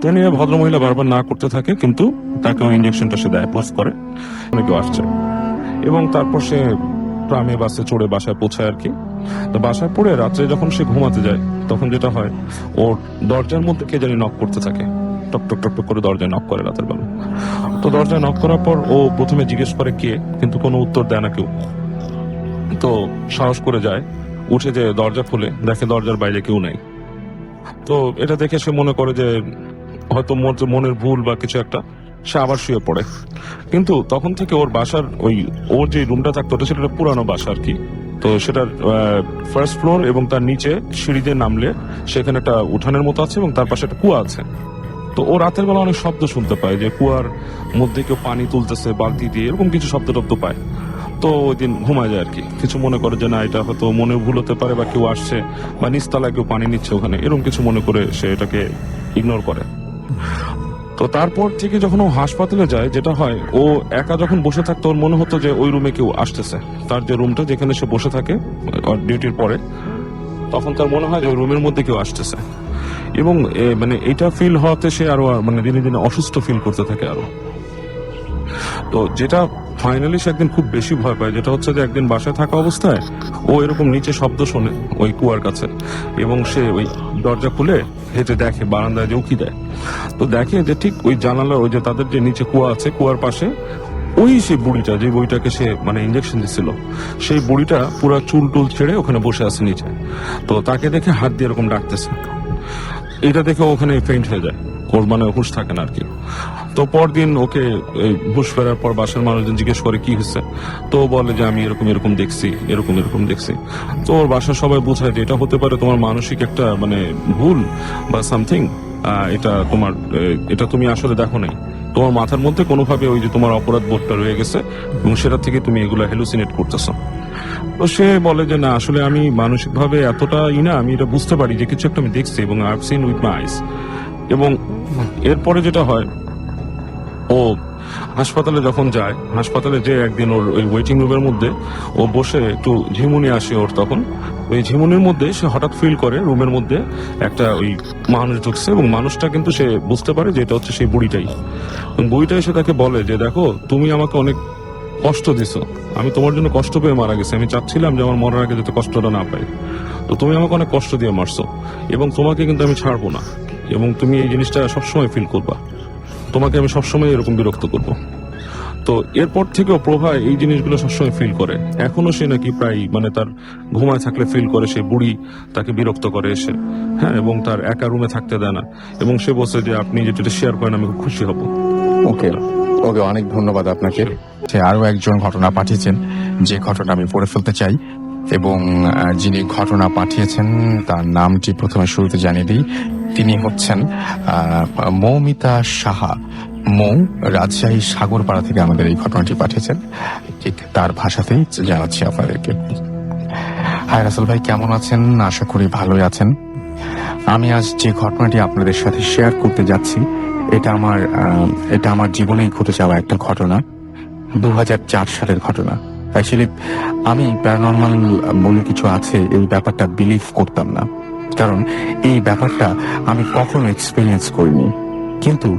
তো নিয়ে ভদ্রমহিলা বারবার না করতে থাকে, কিন্তু তাকে ওই ইনজেকশনটা সে দেয়, পোস্ট করে কেউ আসছে এবং তারপর সে ট্রামে বাসে চড়ে বাসায় পৌঁছায় আর কি। তো বাসায় পড়ে রাত্রে যখন সে ঘুমাতে যায় তখন যেটা হয়, ওর দরজার মধ্যে কে জানি নক করতে থাকে, টক টক টক টক করে দরজায় নক করে রাতের বেলা। তো দরজায় নক করার পর ও প্রথমে জিজ্ঞেস করে কে, কিন্তু কোনো উত্তর দেয় না কেউ। তো সাহস করে যায়, উঠে যে দরজা খুলে দেখে দরজার বাইরে কেউ নাই। তো এটা দেখে সে মনে করে যে হয়তো মনের ভুল বা কিছু একটা, সে আবার শুয়ে পড়ে। কিন্তু তখন থেকে ওর বাসার ওর যে রুমটা থাকতো ওটা ছিল একটা পুরানো বাসা আর কি। তো সেটার ফার্স্ট ফ্লোর এবং তার নিচে সিঁড়ি দিয়ে নামলে সেখানে একটা উঠানের মতো আছে এবং তার পাশে একটা কুয়া আছে। তো ও রাতের বেলা অনেক শব্দ শুনতে পায়, যে কুয়ার মধ্যে কেউ পানি তুলতেছে বালতি দিয়ে, এরকম কিছু শব্দ টব্দ পায়। তো ওই দিন ঘুমায় যায় আর কি, কিছু মনে করে যে না এটা হয়তো মনে ভুল হতে পারে বা কেউ আসছে বা নিচতলায় কেউ পানি নিচ্ছে ওখানে, এরকম কিছু মনে করে সে এটাকে ইগনোর করে। তো তারপর থেকে যখন ও হাসপাতালে যায় যেটা হয়, ও একা যখন বসে থাকতো ওর মনে হতো যে ওই রুমে কেউ আসতেছে, তার যে রুমটা যেখানে সে বসে থাকে ডিউটির পরে, তখন তার মনে হয় যে ওই রুমের মধ্যে কেউ আসতেছে এবং মানে এটা ফিল হওয়াতে সে আরো মানে দিনে দিনে অসুস্থ ফিল করতে থাকে আরো। তো যেটা ফাইনালি সে একদিন খুব বেশি ভয় পায়, যেটা হচ্ছে যে একদিন বাসায় থাকা অবস্থায় ও এরকম নিচে শব্দ শোনে ওই কুয়ার কাছে, এবং সে ওই দরজা খুলে হেঁটে দেখে বারান্দায় যে উকি দেয়। তো দেখে যে ঠিক ওই জানালার ওই যে তাদের যে নিচে কুয়া আছে, কুয়ার পাশে ওই সেই বুড়িটা যে বইটাকে সে মানে ইনজেকশন দিচ্ছিল, সেই বুড়িটা পুরো চুল টুল ছেড়ে ওখানে বসে আছে নিচে। তো তাকে দেখে হাত দিয়ে এরকম ডাকতেছে। এটা দেখে ওখানে ফেইন্ট হয়ে যায়, ওর মানে হুঁশ থাকে না আর কি। তো পরদিন ওকে হুঁশ ফেরার পর বাসার মানুষজন জিজ্ঞেস করে কি হয়েছে, তো ও বলে যে আমি এরকম এরকম দেখছি, এরকম এরকম দেখছি। তো ওর বাসার সবাই বোঝায় যে এটা হতে পারে তোমার মানসিক একটা মানে ভুল বা সামথিং, এটা তুমি আসলে দেখো নাই, তোমার মাথার মধ্যে কোনোভাবে ওই যে তোমার অপরাধ বোধটা রয়ে গেছে এবং সেটা থেকে তুমি এগুলো হ্যালুসিনেট করতেছো। তো সে বলে যে না আসলে আমি মানসিক ভাবে এতটা না, আমি এটা বুঝতে পারি যে কিছু একটা আমি দেখছি এবং I have seen with my eyes. এবং এরপরে যেটা হয়, ও হাসপাতালে যখন যায়, হাসপাতালে যে একদিন ওর ওই ওয়েটিং রুমের মধ্যে ও বসে একটু ঝিমুনি আসে ওর, তখন ওই ঝিমুনির মধ্যে সে হঠাৎ ফিল করে রুমের মধ্যে একটা ওই মানুষ ঢুকছে এবং মানুষটা কিন্তু সে বুঝতে পারে যে এটা হচ্ছে সেই বুড়িটাই। বুড়িটা এসে তাকে বলে যে দেখো তুমি আমাকে অনেক কষ্ট দিছো, আমি তোমার জন্য কষ্ট পেয়ে মারা গেছি, আমি চাচ্ছিলাম যে আমার মরার আগে যাতে কষ্টটা না পাই, তো তুমি আমাকে অনেক কষ্ট দিয়ে মারছো এবং তোমাকে কিন্তু আমি ছাড়বো না এবং তুমি এই জিনিসটা সবসময় ফিল করবা, তোমাকে আমি সবসময় এরকম বিরক্ত করব। তো এরপর থেকেও প্রভা এই জিনিসগুলো সবসময় ফিল করে, এখনো সে নাকি প্রায় মানে তার ঘুমায় থাকলে ফিল করে সে বুড়ি তাকে বিরক্ত করে এসে, হ্যাঁ, এবং তার একা রুমে থাকতে দেয় না, এবং সে বলছে যে আপনি যেটা শেয়ার করেন আমি খুব খুশি হব। ওকে ওকে, অনেক ধন্যবাদ আপনাকে। সে আরো একজন ঘটনা পাঠিয়েছেন, যে ঘটনা আমি পড়ে ফেলতে চাই, এবং যিনি ঘটনা পাঠিয়েছেন তার নামটি প্রথমে শুরুতে জানিয়ে দিই। তিনি হচ্ছেন মৌমিতা সাহা। মৌ রাজশাহী সাগরপাড়া থেকে আমাদের এই ঘটনাটি পাঠিয়েছেন, ঠিক তার ভাষাতেই জানাচ্ছি আপনাদেরকে। হাই রাসেল ভাই, কেমন আছেন? আশা করি ভালোই আছেন। আমি আজ যে ঘটনাটি আপনাদের সাথে শেয়ার করতে যাচ্ছি, এটা আমার জীবনেই ঘটে যাওয়া একটা ঘটনা, 2004 সালের ঘটনা। অ্যাকচুয়ালি আমি প্যারানরমাল বলে কিছু আছে এই ব্যাপারটা বিলিভ করতাম না, কারণ এই ব্যাপারটা আমি কখনো এক্সপিরিয়েন্স করিনি। কিন্তু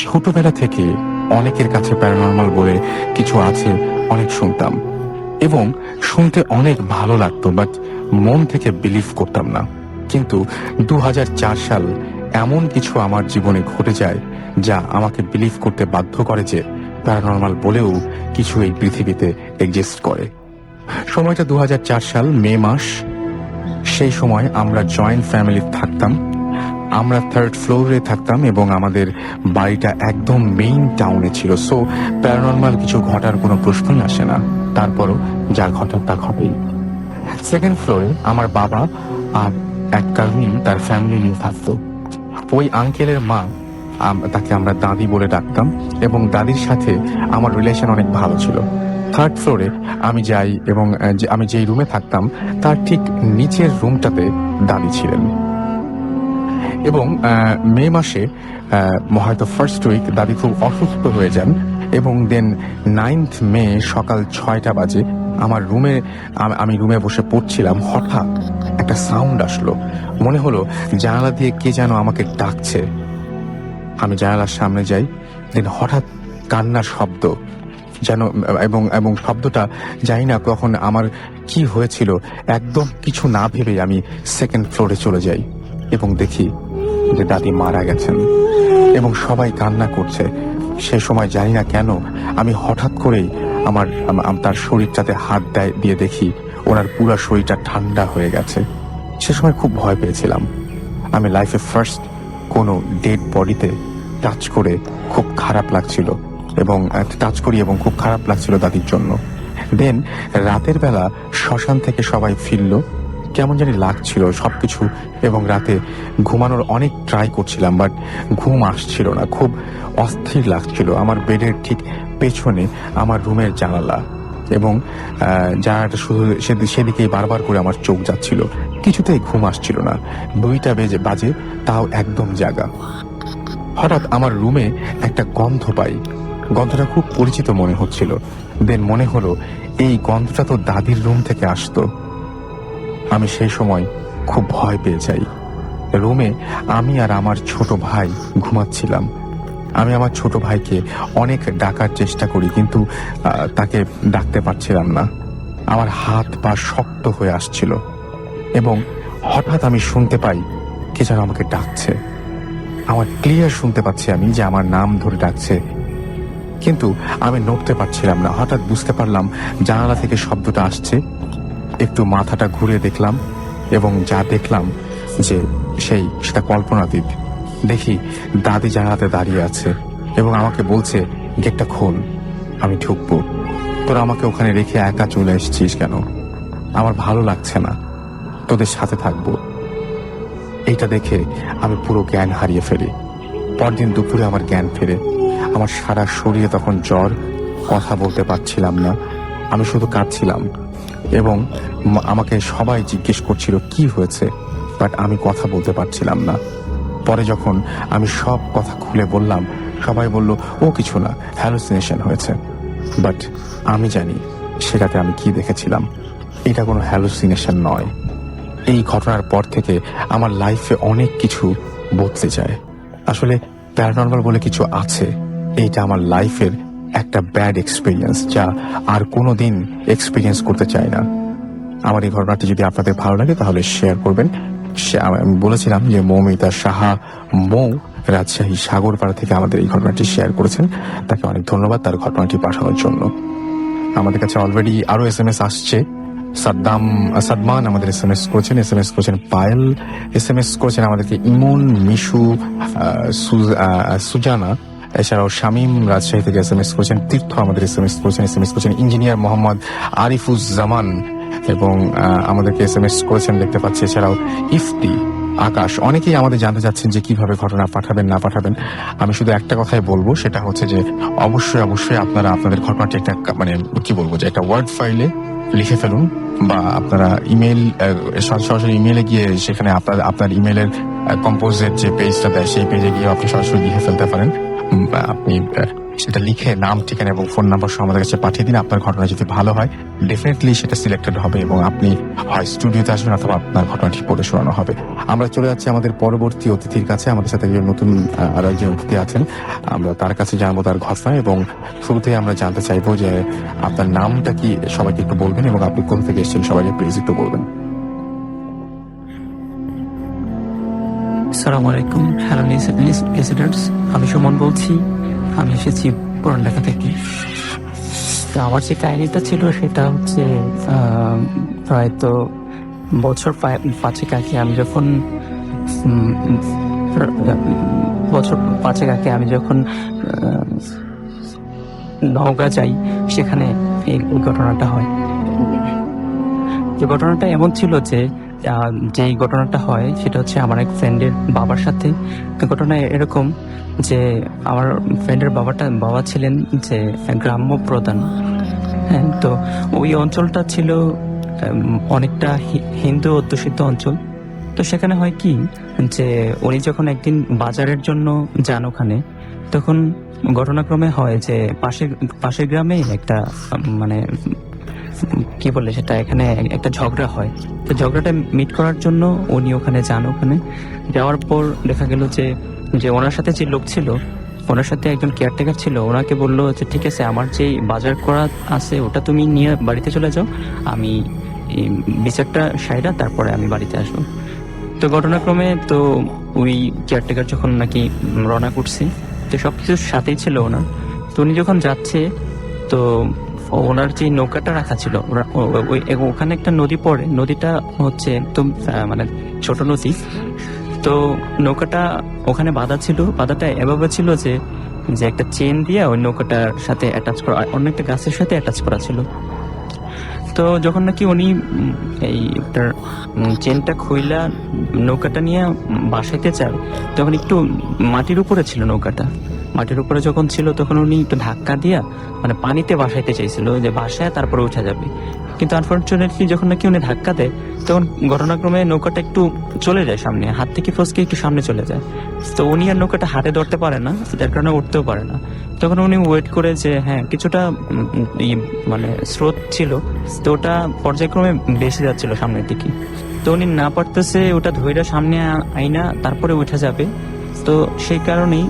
ছোটবেলা থেকে অনেকের কাছে প্যারানরমাল বলে কিছু আছে অনেক শুনতাম এবং শুনতে অনেক ভালো লাগতো, বাট মন থেকে বিলিভ করতাম না। কিন্তু 2004 সাল এমন কিছু আমার জীবনে ঘটে যায় যা আমাকে বিলিভ করতে বাধ্য করে যে প্যারানর্মাল বলেও কিছু এই পৃথিবীতে এক্সিস্ট করে। সময়টা 2004 সাল মে মাস। সেই সময় আমরা জয়েন্ট ফ্যামিলি থাকতাম। আমরা 3rd ফ্লোরে থাকতাম এবং আমাদের বাড়িটা একদম মেইন টাউনে ছিল। সো প্যারানর্মাল কিছু ঘটার কোনো প্রশ্নই আসে না। তারপরও যা ঘটার তা ঘটেই। 2nd ফ্লোরে আমার বাবা আর এক কাজিন তার ফ্যামিলি নিয়ে থাকতো। ওই আঙ্কেলের মা, তাকে আমরা দাদি বলে ডাকতাম, এবং দাদির সাথে আমার রিলেশন অনেক ভালো ছিল। 3rd ফ্লোরে আমি যাই এবং আমি যেই রুমে থাকতাম তার ঠিক নিচের রুমটাতে দাদি ছিলেন। এবং মে মাসে হয়তো 1st উইক দাদি খুব অসুস্থ হয়ে যান, এবং দেন 9th মে সকাল 6টা বাজে আমার রুমে, আমি রুমে বসে পড়ছিলাম, হঠাৎ একটা সাউন্ড আসলো। মনে হলো জানালা দিয়ে কে যেন আমাকে ডাকছে। আমি জানালার সামনে যাই, দেন হঠাৎ কান্নার শব্দ যেন, এবং শব্দটা জানি না কখন আমার কি হয়েছিল, একদম কিছু না ভেবে আমি 2nd ফ্লোরে চলে যাই এবং দেখি যে দাদি মারা গেছেন এবং সবাই কান্না করছে। সে সময় জানি না কেন আমি হঠাৎ করেই তার শরীরটাতে হাত দিয়ে দেখি ওনার পুরো শরীরটা ঠান্ডা হয়ে গেছে। সে সময় খুব ভয় পেয়েছিলাম। আমি লাইফে ফার্স্ট কোনো ডেড বডিতে টাচ করে খুব খারাপ লাগছিল, এবং খুব খারাপ লাগছিল দাদির জন্য। দেন রাতের বেলা শ্মশান থেকে সবাই ফিরলো, কেমন জানি লাগছিল সবকিছু, এবং রাতে ঘুমানোর অনেক ট্রাই করছিলাম, বাট ঘুম আসছিল না, খুব অস্থির লাগছিল। আমার বেডের ঠিক পেছনে আমার রুমের জানালা, এবং জানালাটা শুধু সেদিকেই বারবার করে আমার চোখ যাচ্ছিল, কিছুতেই ঘুম আসছিল না। 2টা বাজে, তাও একদম জাগা। হঠাৎ আমার রুমে একটা গন্ধ পাই, গন্ধটা খুব পরিচিত মনে হচ্ছিল। দেন মনে হলো এই গন্ধটা তো দাদির রুম থেকে আসতো। আমি সেই সময় খুব ভয় পেয়ে যাই। রুমে আমি আর আমার ছোট ভাই ঘুমাচ্ছিলাম। আমি আমার ছোট ভাইকে অনেক ডাকার চেষ্টা করি, কিন্তু তাকে ডাকতে পারছিলাম না। আমার হাত পা শক্ত হয়ে আসছিল, এবং হঠাৎ আমি শুনতে পাই কে যেন আমাকে ডাকছে। আমার ক্লিয়ার শুনতে পাচ্ছি আমি যে আমার নাম ধরে ডাকছে, কিন্তু আমি নড়তে পারছিলাম না। হঠাৎ বুঝতে পারলাম জানালা থেকে শব্দটা আসছে। একটু মাথাটা ঘুরে দেখলাম, এবং যা দেখলাম যে সেটা কল্পনাতীত। দেখি দাদি জানালাতে দাঁড়িয়ে আছে এবং আমাকে বলছে, গেটটা খোল, আমি ঢুকবো। তোরা আমাকে ওখানে রেখে একা চলে এসেছিস কেন? আমার ভালো লাগছে না, তোদের সাথে থাকবো। এইটা দেখে আমি পুরো জ্ঞান হারিয়ে ফেলি। পরদিন দুপুরে আমার জ্ঞান ফেরে। আমার সারা শরীরে তখন জ্বর, কথা বলতে পারছিলাম না, আমি শুধু কাঁদছিলাম, এবং আমাকে সবাই জিজ্ঞেস করছিল কি হয়েছে, বাট আমি কথা বলতে পারছিলাম না। পরে যখন আমি সব কথা খুলে বললাম, সবাই বলল ও কিছু না, হ্যালুসিনেশন হয়েছে। বাট আমি জানি সেটাতে আমি কি দেখেছিলাম, এটা কোনো হ্যালুসিনেশন নয়। এই ঘটনার পর থেকে আমার লাইফে অনেক কিছু বদলে যায়। আসলে প্যারানর্মাল বলে কিছু আছে, এইটা আমার লাইফের একটা ব্যাড এক্সপিরিয়েন্স, যা আর কোনোদিন এক্সপিরিয়েন্স করতে চাই না। আমার এই ঘটনাটি যদি আপনাদের ভালো লাগে তাহলে শেয়ার করবেন। আমি বলেছিলাম যে মৌমিতা সাহা মৌ রাজশাহী সাগরপাড়া থেকে আমাদের এই ঘটনাটি শেয়ার করেছেন, তাকে অনেক ধন্যবাদ তার ঘটনাটি পাঠানোর জন্য। আমাদের কাছে অলরেডি আরো SMS আসছে। সাদমান আমাদের SMS করেছেন পায়েল, SMS করেছেন আমাদেরকে ইমন, মিশু, সুজানা, এছাড়াও শামীম রাজশাহী থেকে SMS করেছেন, তীর্থ আমাদের SMS করেছেন ইঞ্জিনিয়ার মোহাম্মদ আরিফুজ্জামান, এবং আমাদেরকে SMS করেছেন দেখতে পাচ্ছি। এছাড়াও ইফতি, আকাশ, অনেকেই আমাদের জানতে চাচ্ছেন যে কিভাবে ঘটনা পাঠাবেন না পাঠাবেন। আমি শুধু একটা কথাই বলবো, সেটা হচ্ছে যে অবশ্যই আপনারা আপনাদের ঘটনাটি একটা একটা ওয়ার্ড ফাইলে লিখে ফেলুন, বা আপনারা সরাসরি ইমেলে গিয়ে সেখানে আপনার ইমেলের কম্পোজের যে পেজটা দেয় সেই পেজে গিয়ে আপনি সরাসরি লিখে ফেলতে পারেন। আপনি সেটা লিখে নাম, ঠিকানা এবং ফোন নাম্বার সহ আমাদের কাছে পাঠিয়ে দিন। আপনার ঘটনা যদি ভালো হয় ডেফিনেটলি সেটা সিলেক্টেড হবে, এবং আপনি হয় স্টুডিওতে আসবেন অথবা আপনার ঘটনাটি পড়ে শোনানো হবে। আমরা চলে যাচ্ছি আমাদের পরবর্তী অতিথির কাছে। আমাদের সাথে একজন নতুন আরো একজন অতিথি আছেন, আমরা তার কাছে জানবো তার ঘটনা, এবং শুরুতেই আমরা জানতে চাইবো যে আপনার নামটা কি, সবাইকে একটু বলবেন, এবং আপনি কোথা থেকে এসেছেন সবাইকে প্লিজ একটু বলবেন। আসসালামু আলাইকুম, হ্যালো লিসেনার্স, আমি সুমন বলছি। আমি এসেছি পুরান ঢাকা থেকে। তো আমার যে কাহিনীটা ছিল সেটা হচ্ছে প্রায় তো বছর পাঁচেক আগে আমি যখন নওগাঁ যাই, সেখানে এই ঘটনাটা হয়। যে ঘটনাটা এমন ছিল যে যেই ঘটনাটা হয় সেটা হচ্ছে আমার এক ফ্রেন্ডের বাবার সাথে। ঘটনা এরকম যে আমার ফ্রেন্ডের বাবা ছিলেন যে গ্রাম্য প্রধান। হ্যাঁ, তো ওই অঞ্চলটা ছিল অনেকটা হিন্দু অধ্যুষিত অঞ্চল। তো সেখানে হয় কি যে উনি যখন একদিন বাজারের জন্য যান ওখানে, তখন ঘটনাক্রমে হয় যে পাশের গ্রামে একটা মানে কি বলে সেটা, এখানে একটা ঝগড়া হয়। তো ঝগড়াটা মিট করার জন্য উনি ওখানে যান। ওখানে যাওয়ার পর দেখা গেল যে ওনার সাথে যে লোক ছিল, ওনার সাথে একজন কেয়ারটেকার ছিল, ওনাকে বললো যে ঠিক আছে, আমার যেই বাজার করা আছে ওটা তুমি নিয়ে বাড়িতে চলে যাও, আমি বিচারটা সাইডা তারপরে আমি বাড়িতে আসবো। তো ঘটনাক্রমে তো ওই কেয়ারটেকার যখন নাকি রওনা করছে, তো সবকিছুর সাথেই ছিল ওনার। তো উনি যখন যাচ্ছে, তো ওনার যে নৌকাটা রাখা ছিল ওখানে একটা নদী পড়ে, নদীটা হচ্ছে একদম মানে ছোট নদী। তো নৌকাটা ওখানে বাঁধা ছিল, বাঁধাটা এভাবে ছিল যে একটা চেন দিয়ে ওই নৌকাটার সাথে অ্যাটাচ করা, অন্য একটা গাছের সাথে অ্যাটাচ করা ছিল। তো যখন নাকি উনি এই চেনটা খুইলা নৌকাটা নিয়ে বাসাইতে চায়, তখন একটু মাটির উপরে ছিল নৌকাটা। মাটির উপরে যখন ছিল তখন উনি একটু ধাক্কা দিয়া মানে পানিতে বাসাইতে চাইছিল, যে বাসায় তারপরে উঠা যাবে। কিন্তু আনফর্চুনেটলি যখন নাকি উনি ধাক্কা দেয়, তখন ঘটনাক্রমে নৌকাটা একটু চলে যায় সামনে, হাত থেকে ফসকে একটু সামনে চলে যায়। তো উনি আর নৌকাটা হাতে ধরতে পারে না, যার কারণে উঠতেও পারে না। তখন উনি ওয়েট করে যে হ্যাঁ কিছুটা মানে স্রোত ছিল, তো ওটা পর্যায়ক্রমে বেশি যাচ্ছিল সামনের দিকে। তো উনি না পারতেছে ওটা ধইরা সামনে আইনা তারপরে উঠা যাবে। তো সেই কারণেই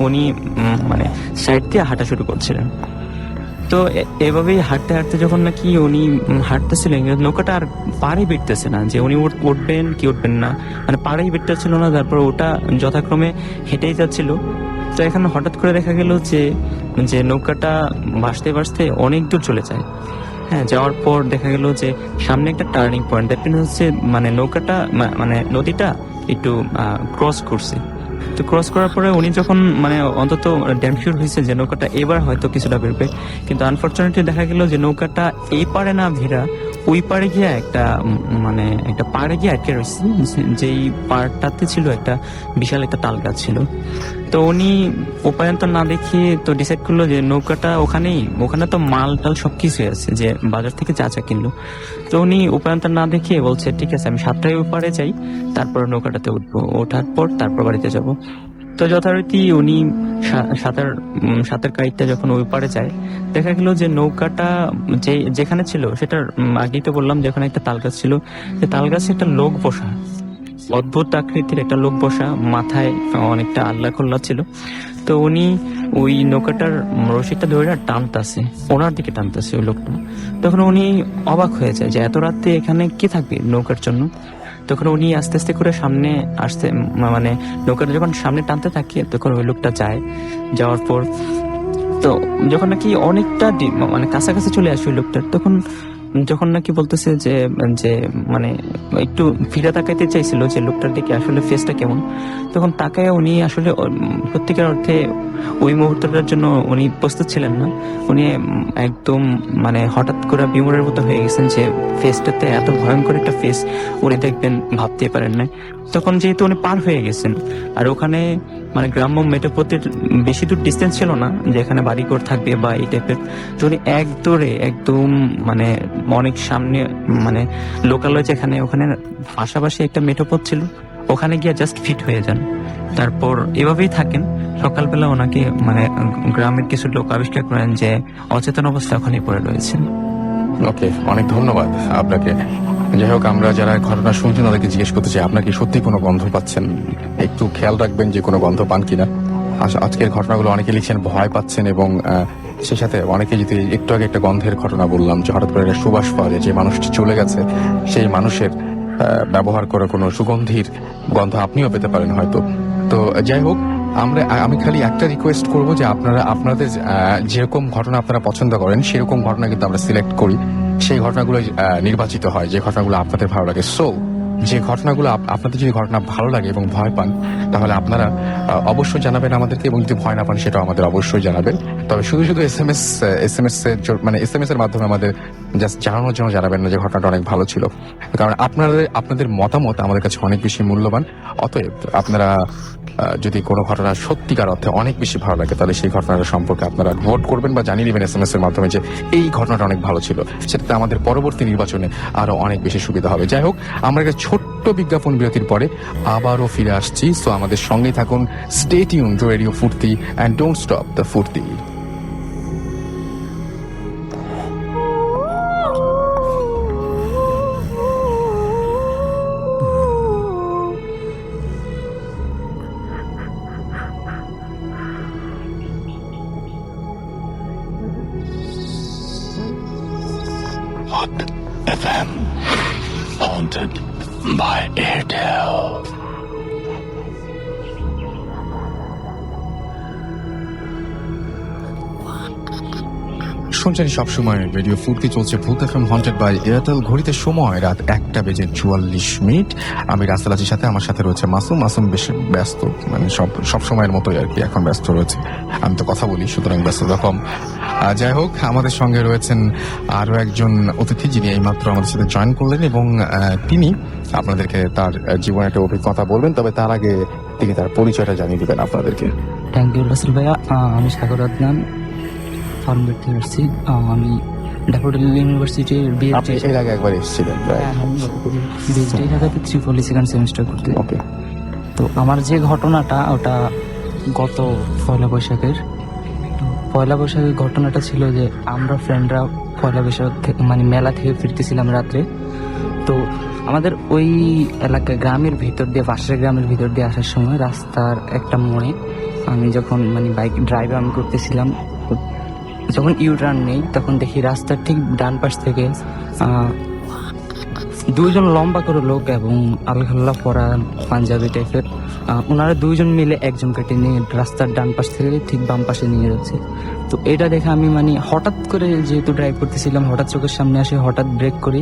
উনি মানে সাইড দিয়ে হাঁটা শুরু করছিলেন। তো এভাবেই হাঁটতে হাঁটতে যখন নাকি উনি হাঁটতেছিলেন, নৌকাটা আর পাড়ে বিটতেছে না, যে উনি উঠবেন কি উঠবেন না, মানে পাড়েই বিটতেছিল না। তারপর ওটা যথাক্রমে হেঁটেই যাচ্ছিল। তো এখানে হঠাৎ করে দেখা গেল যে নৌকাটা ভাসতে ভাসতে অনেক দূর চলে যায়। হ্যাঁ, যাওয়ার পর দেখা গেল যে সামনে একটা টার্নিং পয়েন্ট, দ্যাট মিনস হচ্ছে মানে নৌকাটা মানে নদীটা একটু ক্রস করছে। তো ক্রস করার পরে উনি যখন মানে অন্তত ড্যাম শিওর হয়েছে যে নৌকাটা এবার হয়তো কিছুটা বেরোবে, কিন্তু আনফর্চুনেটলি দেখা গেল যে নৌকাটা এই পারে না ভিড়া, ওই পারে গিয়ে মানে একটা পাড়ে গিয়ে আটকে রয়েছে, যেই পাড়টাতে ছিল একটা বিশাল একটা তাল গাছ ছিল। তো উনি উপায়ন্তর না দেখিয়ে তো ডিসাইড করলো যে নৌকাটা ওখানে তো মাল টাল সবকিছু আছে, যে বাজার থেকে চা কিনলো। তো উনি উপায়ন্তর না দেখিয়ে বলছে ঠিক আছে, আমি 7টায় ওপারে যাই, তারপর নৌকাটাতে উঠবো, ওঠার পর তারপর বাড়িতে যাব। তো যথারীতি উনি সাঁতার কাইটটা যখন ওই পারে যায়, দেখা গেল যে নৌকাটা যেখানে ছিল সেটার আগেই তো বললাম যে ওখানে একটা তাল গাছ ছিল, যে তাল গাছে একটা লোক বসা, অদ্ভুত আকৃতির একটা লোক বসা, মাথায় অনেকটা আল্লাহ খোল্লা ছিল। তো উনি ওই নৌকাটার রশিটা ধরে টানতেছে, ওনার দিকে টানতেছে ওই লোকটা। তখন উনি অবাক হয়ে যায় যে এত রাতে এখানে কি থাকবে নৌকার জন্য। তখন উনি আস্তে আস্তে করে সামনে আসতে, মানে নৌকাটা যখন সামনে টানতে থাকে, তখন ওই লোকটা যাওয়ার পর তো যখন নাকি অনেকটা মানে কাছাকাছি চলে আসে ওই লোকটার, তখন যখন নাকি বলতেছে যে মানে একটু ফিরে তাকাইতে চাইছিল যে লোকটার দিকে আসলে ফেসটা কেমন, তখন তাকায় উনি আসলে সত্যিকার অর্থে ওই মুহূর্তটার জন্য উনি প্রস্তুত ছিলেন না। উনি একদম মানে হঠাৎ করে বিমোরের মতো হয়ে গেছেন, যে ফেসটাতে এত ভয়ঙ্কর একটা ফেস উনি দেখবেন ভাবতে পারেন না। তখন যেহেতু উনি পার হয়ে গেছেন, আর ওখানে মানে গ্রাম্য মেট্রোপথের বেশি দূর ডিস্টেন্স ছিল না যে এখানে বাড়িঘর থাকবে বা এই টাইপের, তো উনি একদম মানে অনেক সামনে মানে লোকালয় যেখানে, ওখানে পাশাপাশি একটা মেট্রোপথ ছিল, ওখানে গিয়ে জাস্ট ফিট হয়ে যান। তারপর এভাবেই থাকেন। সকালবেলা ওনাকে মানে গ্রামের কিছু লোক আবিষ্কার করেন যে অচেতন অবস্থায় ওখানে পড়ে রয়েছেন। ওকে, অনেক ধন্যবাদ আপনাকে। যাই হোক, আমরা যারা ঘটনা শুনছেন তাদেরকে জিজ্ঞেস করতে চাই, আপনার কি সত্যি কোনো গন্ধ পাচ্ছেন? একটু খেয়াল রাখবেন যে কোনো গন্ধ পান কিনা। আজকের ঘটনাগুলো অনেকে লিখছেন ভয় পাচ্ছেন, এবং সেই সাথে অনেকে যদি একটু আগে একটা গন্ধের ঘটনা বললাম যে হঠাৎ করে একটা সুবাস পাওয়া যায়, যে মানুষটি চলে গেছে সেই মানুষের ব্যবহার করা কোনো সুগন্ধির গন্ধ আপনিও পেতে পারেন হয়তো। তো যাই হোক, আমি খালি একটা রিকোয়েস্ট করব যে আপনাদের যেরকম ঘটনা আপনারা পছন্দ করেন সেরকম ঘটনা কিন্তু আমরা সিলেক্ট করি, সেই ঘটনাগুলো নির্বাচিত হয় যে ঘটনাগুলো আপনাদের ভালো লাগে। সো যে ঘটনাগুলো আপনাদের যদি ঘটনা ভালো লাগে এবং ভয় পান, তাহলে আপনারা অবশ্যই জানাবেন আমাদেরকে, এবং যদি ভয় না পান সেটাও আমাদের অবশ্যই জানাবেন। তবে শুধু এসএমএস এর মাধ্যমে আমাদের জাস্ট জানানোর জন্য জানাবেন না যে ঘটনাটা অনেক ভালো ছিল, কারণ আপনাদের মতামত আমাদের কাছে অনেক বেশি মূল্যবান। অতএব আপনারা যদি কোনো ঘটনা সত্যিকার অর্থে অনেক বেশি ভালো লাগে, তাহলে সেই ঘটনাটা সম্পর্কে আপনারা ভোট করবেন বা জানিয়ে দিবেন এসএমএস এর মাধ্যমে যে এই ঘটনাটা অনেক ভালো ছিল। সেটাতে আমাদের পরবর্তী নির্বাচনে আরো অনেক বেশি সুবিধা হবে। যাই হোক, আমরা একটা ছোট্ট বিজ্ঞাপন বিরতির পরে আবারও ফিরে আসছি। সো আমাদের সঙ্গেই থাকুন, স্টে টিউনড টু রেডিও ফুর্তি অ্যান্ড ডোন্ট স্টপ দ্য ফুর্তি। FM haunted by Airtel. শুনছেন সবসময় রেডিও ফুর্তি, চলছে ভূত এফএম হন্টেড বাই এয়ারটেল। ঘড়িতে সময় রাত 1:44। আমি রাসেল আজির সাথে, আমার সাথে রয়েছে মাসুম বেশ ব্যস্ত, মানে সব সময়ের মতোই আর কি, এখন ব্যস্ত রয়েছে। আমি তো কথা বলি, সুতরাং ব্যস্ত রকম। যাই হোক, আমাদের সঙ্গে রয়েছেন আরো একজন অতিথি, যিনি এইমাত্র আমাদের সাথে জয়েন করলেন, এবং তিনি আপনাদেরকে তার জীবনের একটা অভিজ্ঞতা বলবেন। তবে তার আগে তিনি তার পরিচয়টা জানিয়ে দিবেন আপনাদেরকে। থ্যাংক ইউ রাসেল ভাইয়া। আমি সাগর আদনান, ফার্মগেট থেকে আসছি। আমি ড্যাফোডিল ইউনিভার্সিটির আপনি এর আগে একবার এসেছিলেন? বিএসডি ঢাকাতে ত্রিপলি সেকেন্ড সেমিস্টার করতে। ওকে। তো আমার যে ঘটনাটা, ওটা গত পয়লা বৈশাখের ঘটনাটা ছিল যে আমরা ফ্রেন্ডরা পয়লা বৈশাখ মানে মেলা থেকে ফিরতেছিলাম রাত্রে। তো আমাদের ওই এলাকায় গ্রামের ভিতর দিয়ে, পাশের গ্রামের ভিতর দিয়ে আসার সময় রাস্তার একটা মোড়ে আমি যখন মানে বাইক ড্রাইভ আমি করতেছিলাম, যখন ইউটার্ন নেই তখন দেখি রাস্তার ঠিক ডান পাশ থেকে দুইজন লম্বা করে লোক এবং আলখাল্লা পরা পাঞ্জাবি টাইপের, ওনারা দুইজন মিলে একজনকে টেনে রাস্তার ডান পাশ থেকে ঠিক বাম পাশে নিয়ে যাচ্ছে। তো এটা দেখে আমি মানে হঠাৎ করে, যেহেতু ড্রাইভ করতেছিলাম, হঠাৎ চোখের সামনে আসে, হঠাৎ ব্রেক করে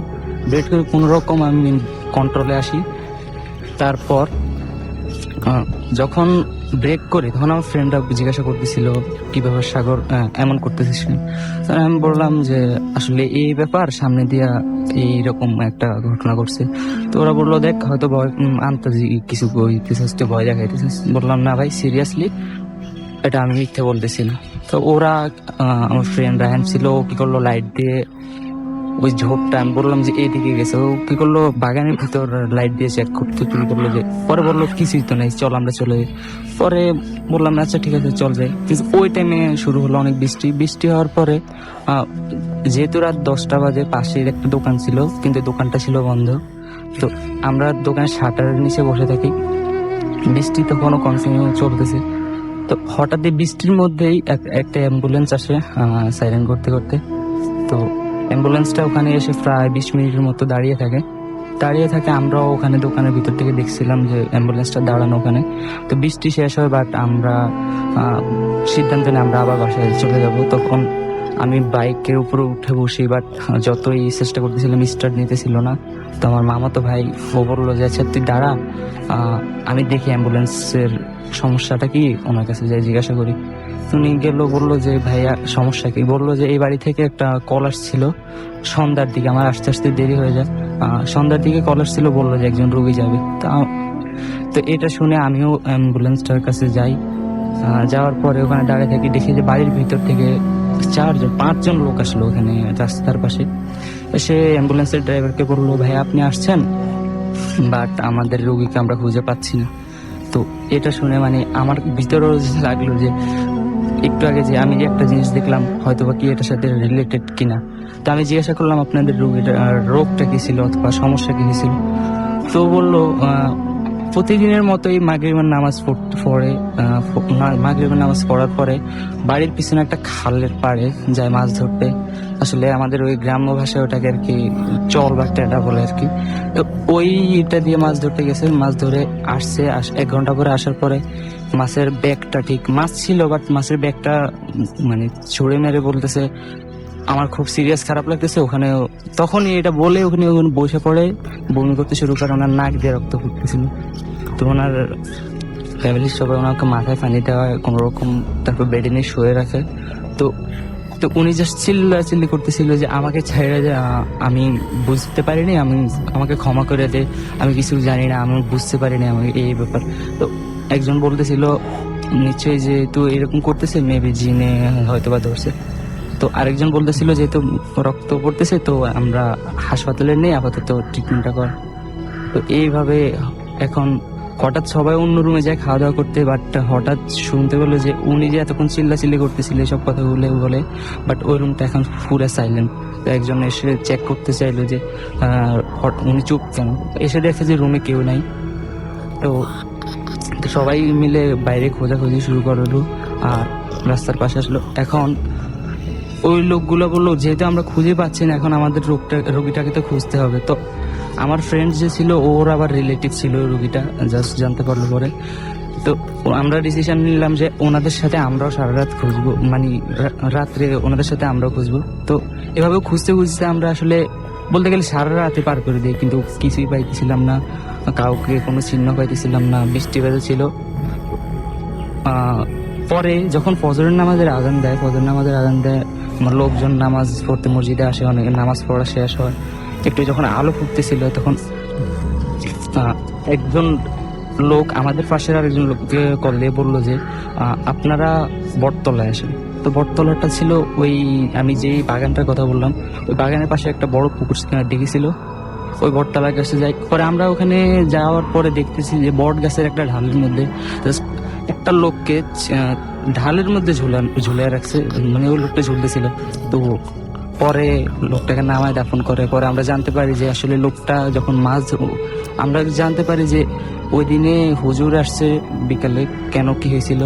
কোনো রকম আমি কন্ট্রোলে আসি। তারপর যখন ব্রেক করি তখন আমার ফ্রেন্ডরা জিজ্ঞাসা করতেছিল কিভাবে সাগর এমন করতেছিস। আমি বললাম যে আসলে এই ব্যাপার, সামনে দিয়া এইরকম একটা ঘটনা ঘটছে। তো ওরা বললো দেখ হয়তো আন্তাজি কিছু ভয় দেখাইতেছিস। বললাম না ভাই, সিরিয়াসলি এটা আমি মিথ্যে বলতেছিলাম। তো ওরা, আমার ফ্রেন্ড রায়হান ছিল, ও কি করলো লাইট দিয়ে ওই ঝোপটা, আমি বললাম যে এইদিকে গেছে, ও কি করলো বাগানের ভিতর লাইট দিয়ে চেক করতে শুরু করলো, যে পরে বললো কিছুই তো নেই, চল আমরা চলে যাই। পরে বললাম আচ্ছা ঠিক আছে চল যাই। কিন্তু ওই টাইমে শুরু হলো অনেক বৃষ্টি হওয়ার পরে, যেহেতু রাত 10টা বাজে, পাশের একটা দোকান ছিল কিন্তু দোকানটা ছিল বন্ধ। তো আমরা দোকানের শাটারের নিচে বসে থাকি, বৃষ্টি তখনও কন্টিনিউ চলতেছে। তো হঠাৎ বৃষ্টির মধ্যেই একটা অ্যাম্বুলেন্স আসে সাইরেন করতে করতে। তো অ্যাম্বুলেন্সটা ওখানে এসে প্রায় 20 মিনিটের মতো দাঁড়িয়ে থাকে। আমরাও ওখানে দোকানের ভিতর থেকে দেখছিলাম যে অ্যাম্বুলেন্সটা দাঁড়ানো ওখানে। তো বৃষ্টি শেষ হয়, বাট আমরা সিদ্ধান্ত নিয়ে আমরা আবার বাসায় চলে যাব। তখন আমি বাইকের উপরে উঠে বসি, বাট যতই চেষ্টা করতেছিলাম স্টার্ট নিতেছিল না। তো আমার মামাতো ভাই ও বললো যে আচ্ছা তুই দাঁড়া, আমি দেখি অ্যাম্বুলেন্সের সমস্যাটা কি, ওনার কাছে যাই জিজ্ঞাসা করি। উনি গেল, বললো যে ভাইয়া সমস্যা কি। বললো যে এই বাড়ি থেকে একটা কল আসছিল সন্ধ্যার দিকে, আমার আস্তে আস্তে দেরি হয়ে যায়, সন্ধ্যার দিকে কল আসছিল, বললো যে একজন রোগী যাবে। তো এটা শুনে আমিও অ্যাম্বুলেন্সটার কাছে যাই। যাওয়ার পরে ওখানে দাঁড়িয়ে থাকি, দেখি যে বাড়ির ভিতর থেকে 5জন লোক আসলো ওখানে রাস্তার পাশে। সে অ্যাম্বুলেন্সের ড্রাইভারকে বললো ভাই আপনি আসছেন, বাট আমাদের রোগীকে আমরা খুঁজে পাচ্ছি না। তো এটা শুনে মানে আমার ভিতরেও লাগলো যে একটু আগে যে আমি যে একটা জিনিস দেখলাম, হয়তো বা কি এটার সাথে রিলেটেড কিনা। তো আমি জিজ্ঞাসা করলাম আপনাদের রোগটা কি ছিল অথবা সমস্যা কি ছিল। তো বললো প্রতিদিনের মতোই মাগরিবের নামাজ পড়ে মাগরিবের নামাজ পড়ার পরে বাড়ির পিছনে একটা খালের পাড়ে যায় মাছ ধরতে। আসলে আমাদের ওই গ্রাম্য ভাষায় ওটাকে আর কি চল বা টেডা বলে আর কি। তো ওইটা দিয়ে মাছ ধরতে গেছে, মাছ ধরে আসছে, 1 ঘন্টা পরে আসার পরে মাছের ব্যাগটা, ঠিক মাছ ছিল বাট মাছের ব্যাগটা মানে ছুঁড়ে মেরে বলতেছে আমার খুব সিরিয়াস খারাপ লাগতেছে। ওখানে তখনই এটা বলে ওখানে বসে পড়ে বমি করতে শুরু করে, ওনার নাক দিয়ে রক্ত ফুটতেছিল। তো ওনার ফ্যামিলির সবাই ওনাকে মাথায় পানি দেওয়া কোনো রকম, তারপর বেডে নিয়ে শুয়ে রাখে। তো তো উনি জাস্ট চিল্লি করতেছিল যে আমাকে ছেড়ে দে, আমি বুঝতে পারিনি, আমাকে ক্ষমা করে দে, আমি কিছু জানি না, আমি বুঝতে পারিনি আমি এই ব্যাপার। তো একজন বলতেছিল নিশ্চয়ই যে তুই এরকম করতেছে মেবি জিনে হয়তো বা ধরছে। তো আরেকজন বলতেছিল যেহেতু রক্ত পড়তেছে তো আমরা হাসপাতালে নেই, আপাতত ট্রিটমেন্টটা কর। তো এইভাবে এখন হঠাৎ সবাই অন্য রুমে যায় খাওয়া দাওয়া করতে, বাট হঠাৎ শুনতে পেলো যে উনি যে এতক্ষণ চিল্লাচিল্লি করতেছিল এসব কথা বলে, বাট ওই রুমটা এখন পুরো সাইলেন্ট। তো একজন এসে চেক করতে চাইলো যে উনি চুপ কেন, এসে দেখে যে রুমে কেউ নাই। তো সবাই মিলে বাইরে খোঁজাখুঁজি শুরু করলো আর রাস্তার পাশে আসলো। এখন ওই লোকগুলো বললো যেহেতু আমরা খুঁজে পাচ্ছি না, এখন আমাদের রোগীটাকে তো খুঁজতে হবে। তো আমার ফ্রেন্ড যে ছিল ওর আবার রিলেটিভ ছিল রোগীটা, জাস্ট জানতে পারলো পরে। তো আমরা ডিসিশন নিলাম যে ওনাদের সাথে আমরাও সারা রাত খুঁজবো, মানে রাত্রে ওনাদের সাথে আমরাও খুঁজবো। তো এভাবে খুঁজতে খুঁজতে আমরা আসলে বলতে গেলে সারা রাতে পার করে দিই, কিন্তু কিছুই পাইতেছিলাম না, কাউকে কোনো চিহ্ন পাইতেছিলাম না। বৃষ্টি বেজেছিল। পরে যখন ফজরের নামাজের আজান দেয় আমার লোকজন নামাজ পড়তে মসজিদে আসে, অনেকে নামাজ পড়া শেষ হয়, একটু যখন আলো ফুটতেছিল তখন একজন লোক আমাদের পাশের আরেকজন লোককে কল দিয়ে বললো যে আপনারা বটতলায় আসেন। তো বটতলাটা ছিল ওই আমি যেই বাগানটার কথা বললাম ওই বাগানের পাশে একটা বড় পুকুর দেখেছিল, ওই বটতলার কাছে যাই। পরে আমরা ওখানে যাওয়ার পরে দেখতেছি যে বট গাছের একটা ঢালের মধ্যে একটা লোককে ঢালের মধ্যে ঝুলিয়ে রাখছে, মানে ওই লোকটা ঝুলতেছিল। তো পরে লোকটাকে নামায় দাফন করে। পরে আমরা জানতে পারি যে আসলে লোকটা যখন আমরা জানতে পারি যে ওই দিনে হুজুর আসছে বিকালে, কেন কি হয়েছিল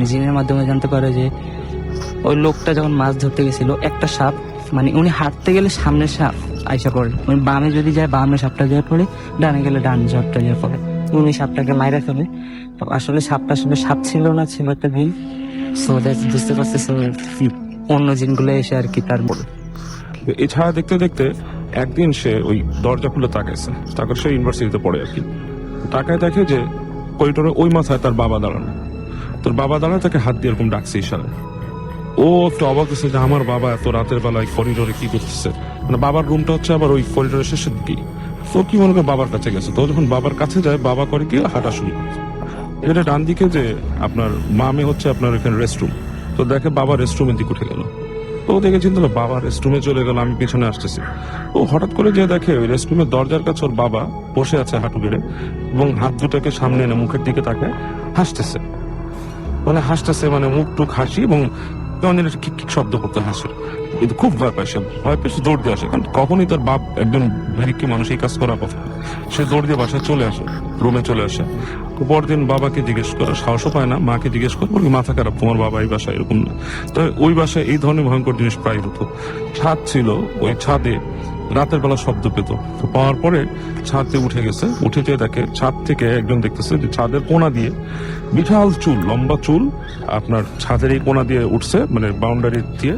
জিনের মাধ্যমে জানতে পারে যে ওই লোকটা যখন মাছ ধরতে গেছিল একটা সাপ, মানে উনি হাঁটতে গেলে সামনে সাপ আইসা পড়ে, মানে বামে যদি যায় বামে সাপটা যায় পড়ে, ডানে গেলে ডান সাপটা যায় পড়ে, উনি সাপটাকে মাইরা ফেলে। আসলে সাপটা আসলে সাপ ছিল না, ছিল একটা জিন। সো বুঝতে পারতেছে অন্য জিনগুলো এসে আর কি তার বলে। এই ছায়া দেখতে দেখতে একদিন সে ওই দরজা খুলে তাকাইছে, তারপর সে ইউনিভার্সিটিতে পড়ে আর কি। তাকায় দেখে যে করিডোরে ওই মাথায় তার বাবা দাঁড়ানো, তোর বাবা দাঁড়ায় তাকে হাত দিয়ে এরকম ডাকছে ইশারায়। ও একটু অবাক হচ্ছে যে আমার বাবা এত রাতের বেলায় করিডোরে কি করতেছে, মানে বাবার রুমটা হচ্ছে আবার ওই করিডোরের শেষের দিকেই। তো কি মনে করে বাবার কাছে গেছে, তো যখন বাবার কাছে যায় বাবা করে কি হাঁটা শুরু করছে। এটা ডান দিকে যে আপনার মামে হচ্ছে আপনার এখানে রেস্টরুম, তো দেখে বাবা রেস্টরুমের দিকে উঠে গেল। তো দেখে চিন্তা হলো বাবা রেস্টরুমে চলে গেল, আমি পিছনে আসতেছি। ও হঠাৎ করে যে দেখে ওই রেস্টরুমের দরজার কাছে ওর বাবা বসে আছে হাঁটু গেড়ে, এবং হাত দুটাকে সামনে এনে মুখের দিকে তাকায় হাসতেছে, মানে মুখ টুক হাসি এবং কেমন যেন একটা কিক শব্দ করতে হাসে। কিন্তু খুব ভয় পায়, সে ভয় পেয়ে সে দৌড় দিয়ে আসে, কারণ কখনই তার বাপ একজন ভিক্ষি মানুষ এই কাজ করার কথা। সে দৌড় দিয়ে বাসায় চলে আসে, রুমে চলে আসে। পরদিন বাবাকে জিজ্ঞেস করে, সাহসও পায় না, মাকে জিজ্ঞেস করে বলি মাথা খারাপ, তোমার বাবা এই বাসায় এরকম না। তো ওই বাসায় এই ধরনের ভয়ঙ্কর জিনিস প্রায় হতো। ছাদ ছিল, ওই ছাদে রাতের বেলা শব্দ পেত। তো পাওয়ার পরে ছাদে উঠে গেছে, উঠে যেয়ে দেখে ছাদ থেকে একজন দেখতেছে যে ছাদের কোনা দিয়ে বিশাল চুল, লম্বা চুল আপনার ছাদের এই কোনা দিয়ে উঠছে, মানে বাউন্ডারি দিয়ে,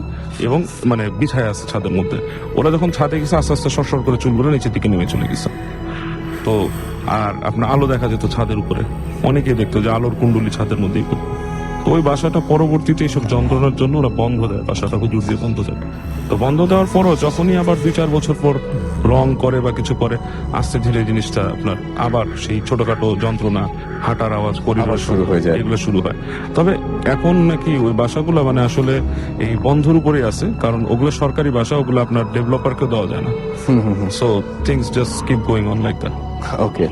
এবং মানে বিছায় আছে ছাদের মধ্যে। ওরা যখন ছাদে গেছে আস্তে আস্তে সরসর করে চুলগুলো নিচের দিকে নেমে চলে গেছে। তো আর আপনার আলো দেখা যেত ছাদের উপরে, অনেকে দেখতো যে আলোর কুণ্ডলি ছাদের মধ্যেই পড়তো। তো ওই বাসাটা পরবর্তীতে এইসব যন্ত্রণার জন্য ওরা বন্ধ দেয়, বাসাটা হুজুর দিয়ে বন্ধ দেয়। তো বন্ধ দেওয়ার পরও যখনই আবার 2-4 বছর পর রং করে বা কিছু করে, আস্তে ধীরে জিনিসটা আপনার আবার সেই ছোটখাটো যন্ত্রণা, হাঁটার আওয়াজ, পরিবার শুরু হয়ে যায়, এগুলো শুরু হয়। তবে এখন নাকি ওই বাসাগুলো মানে আসলে এই বন্ধর উপরে আছে, কারণ ওগুলো সরকারি বাসা, ওগুলো আপনার ডেভেলপারকে দেওয়া যায় না। So things just keep going on like that. Okay.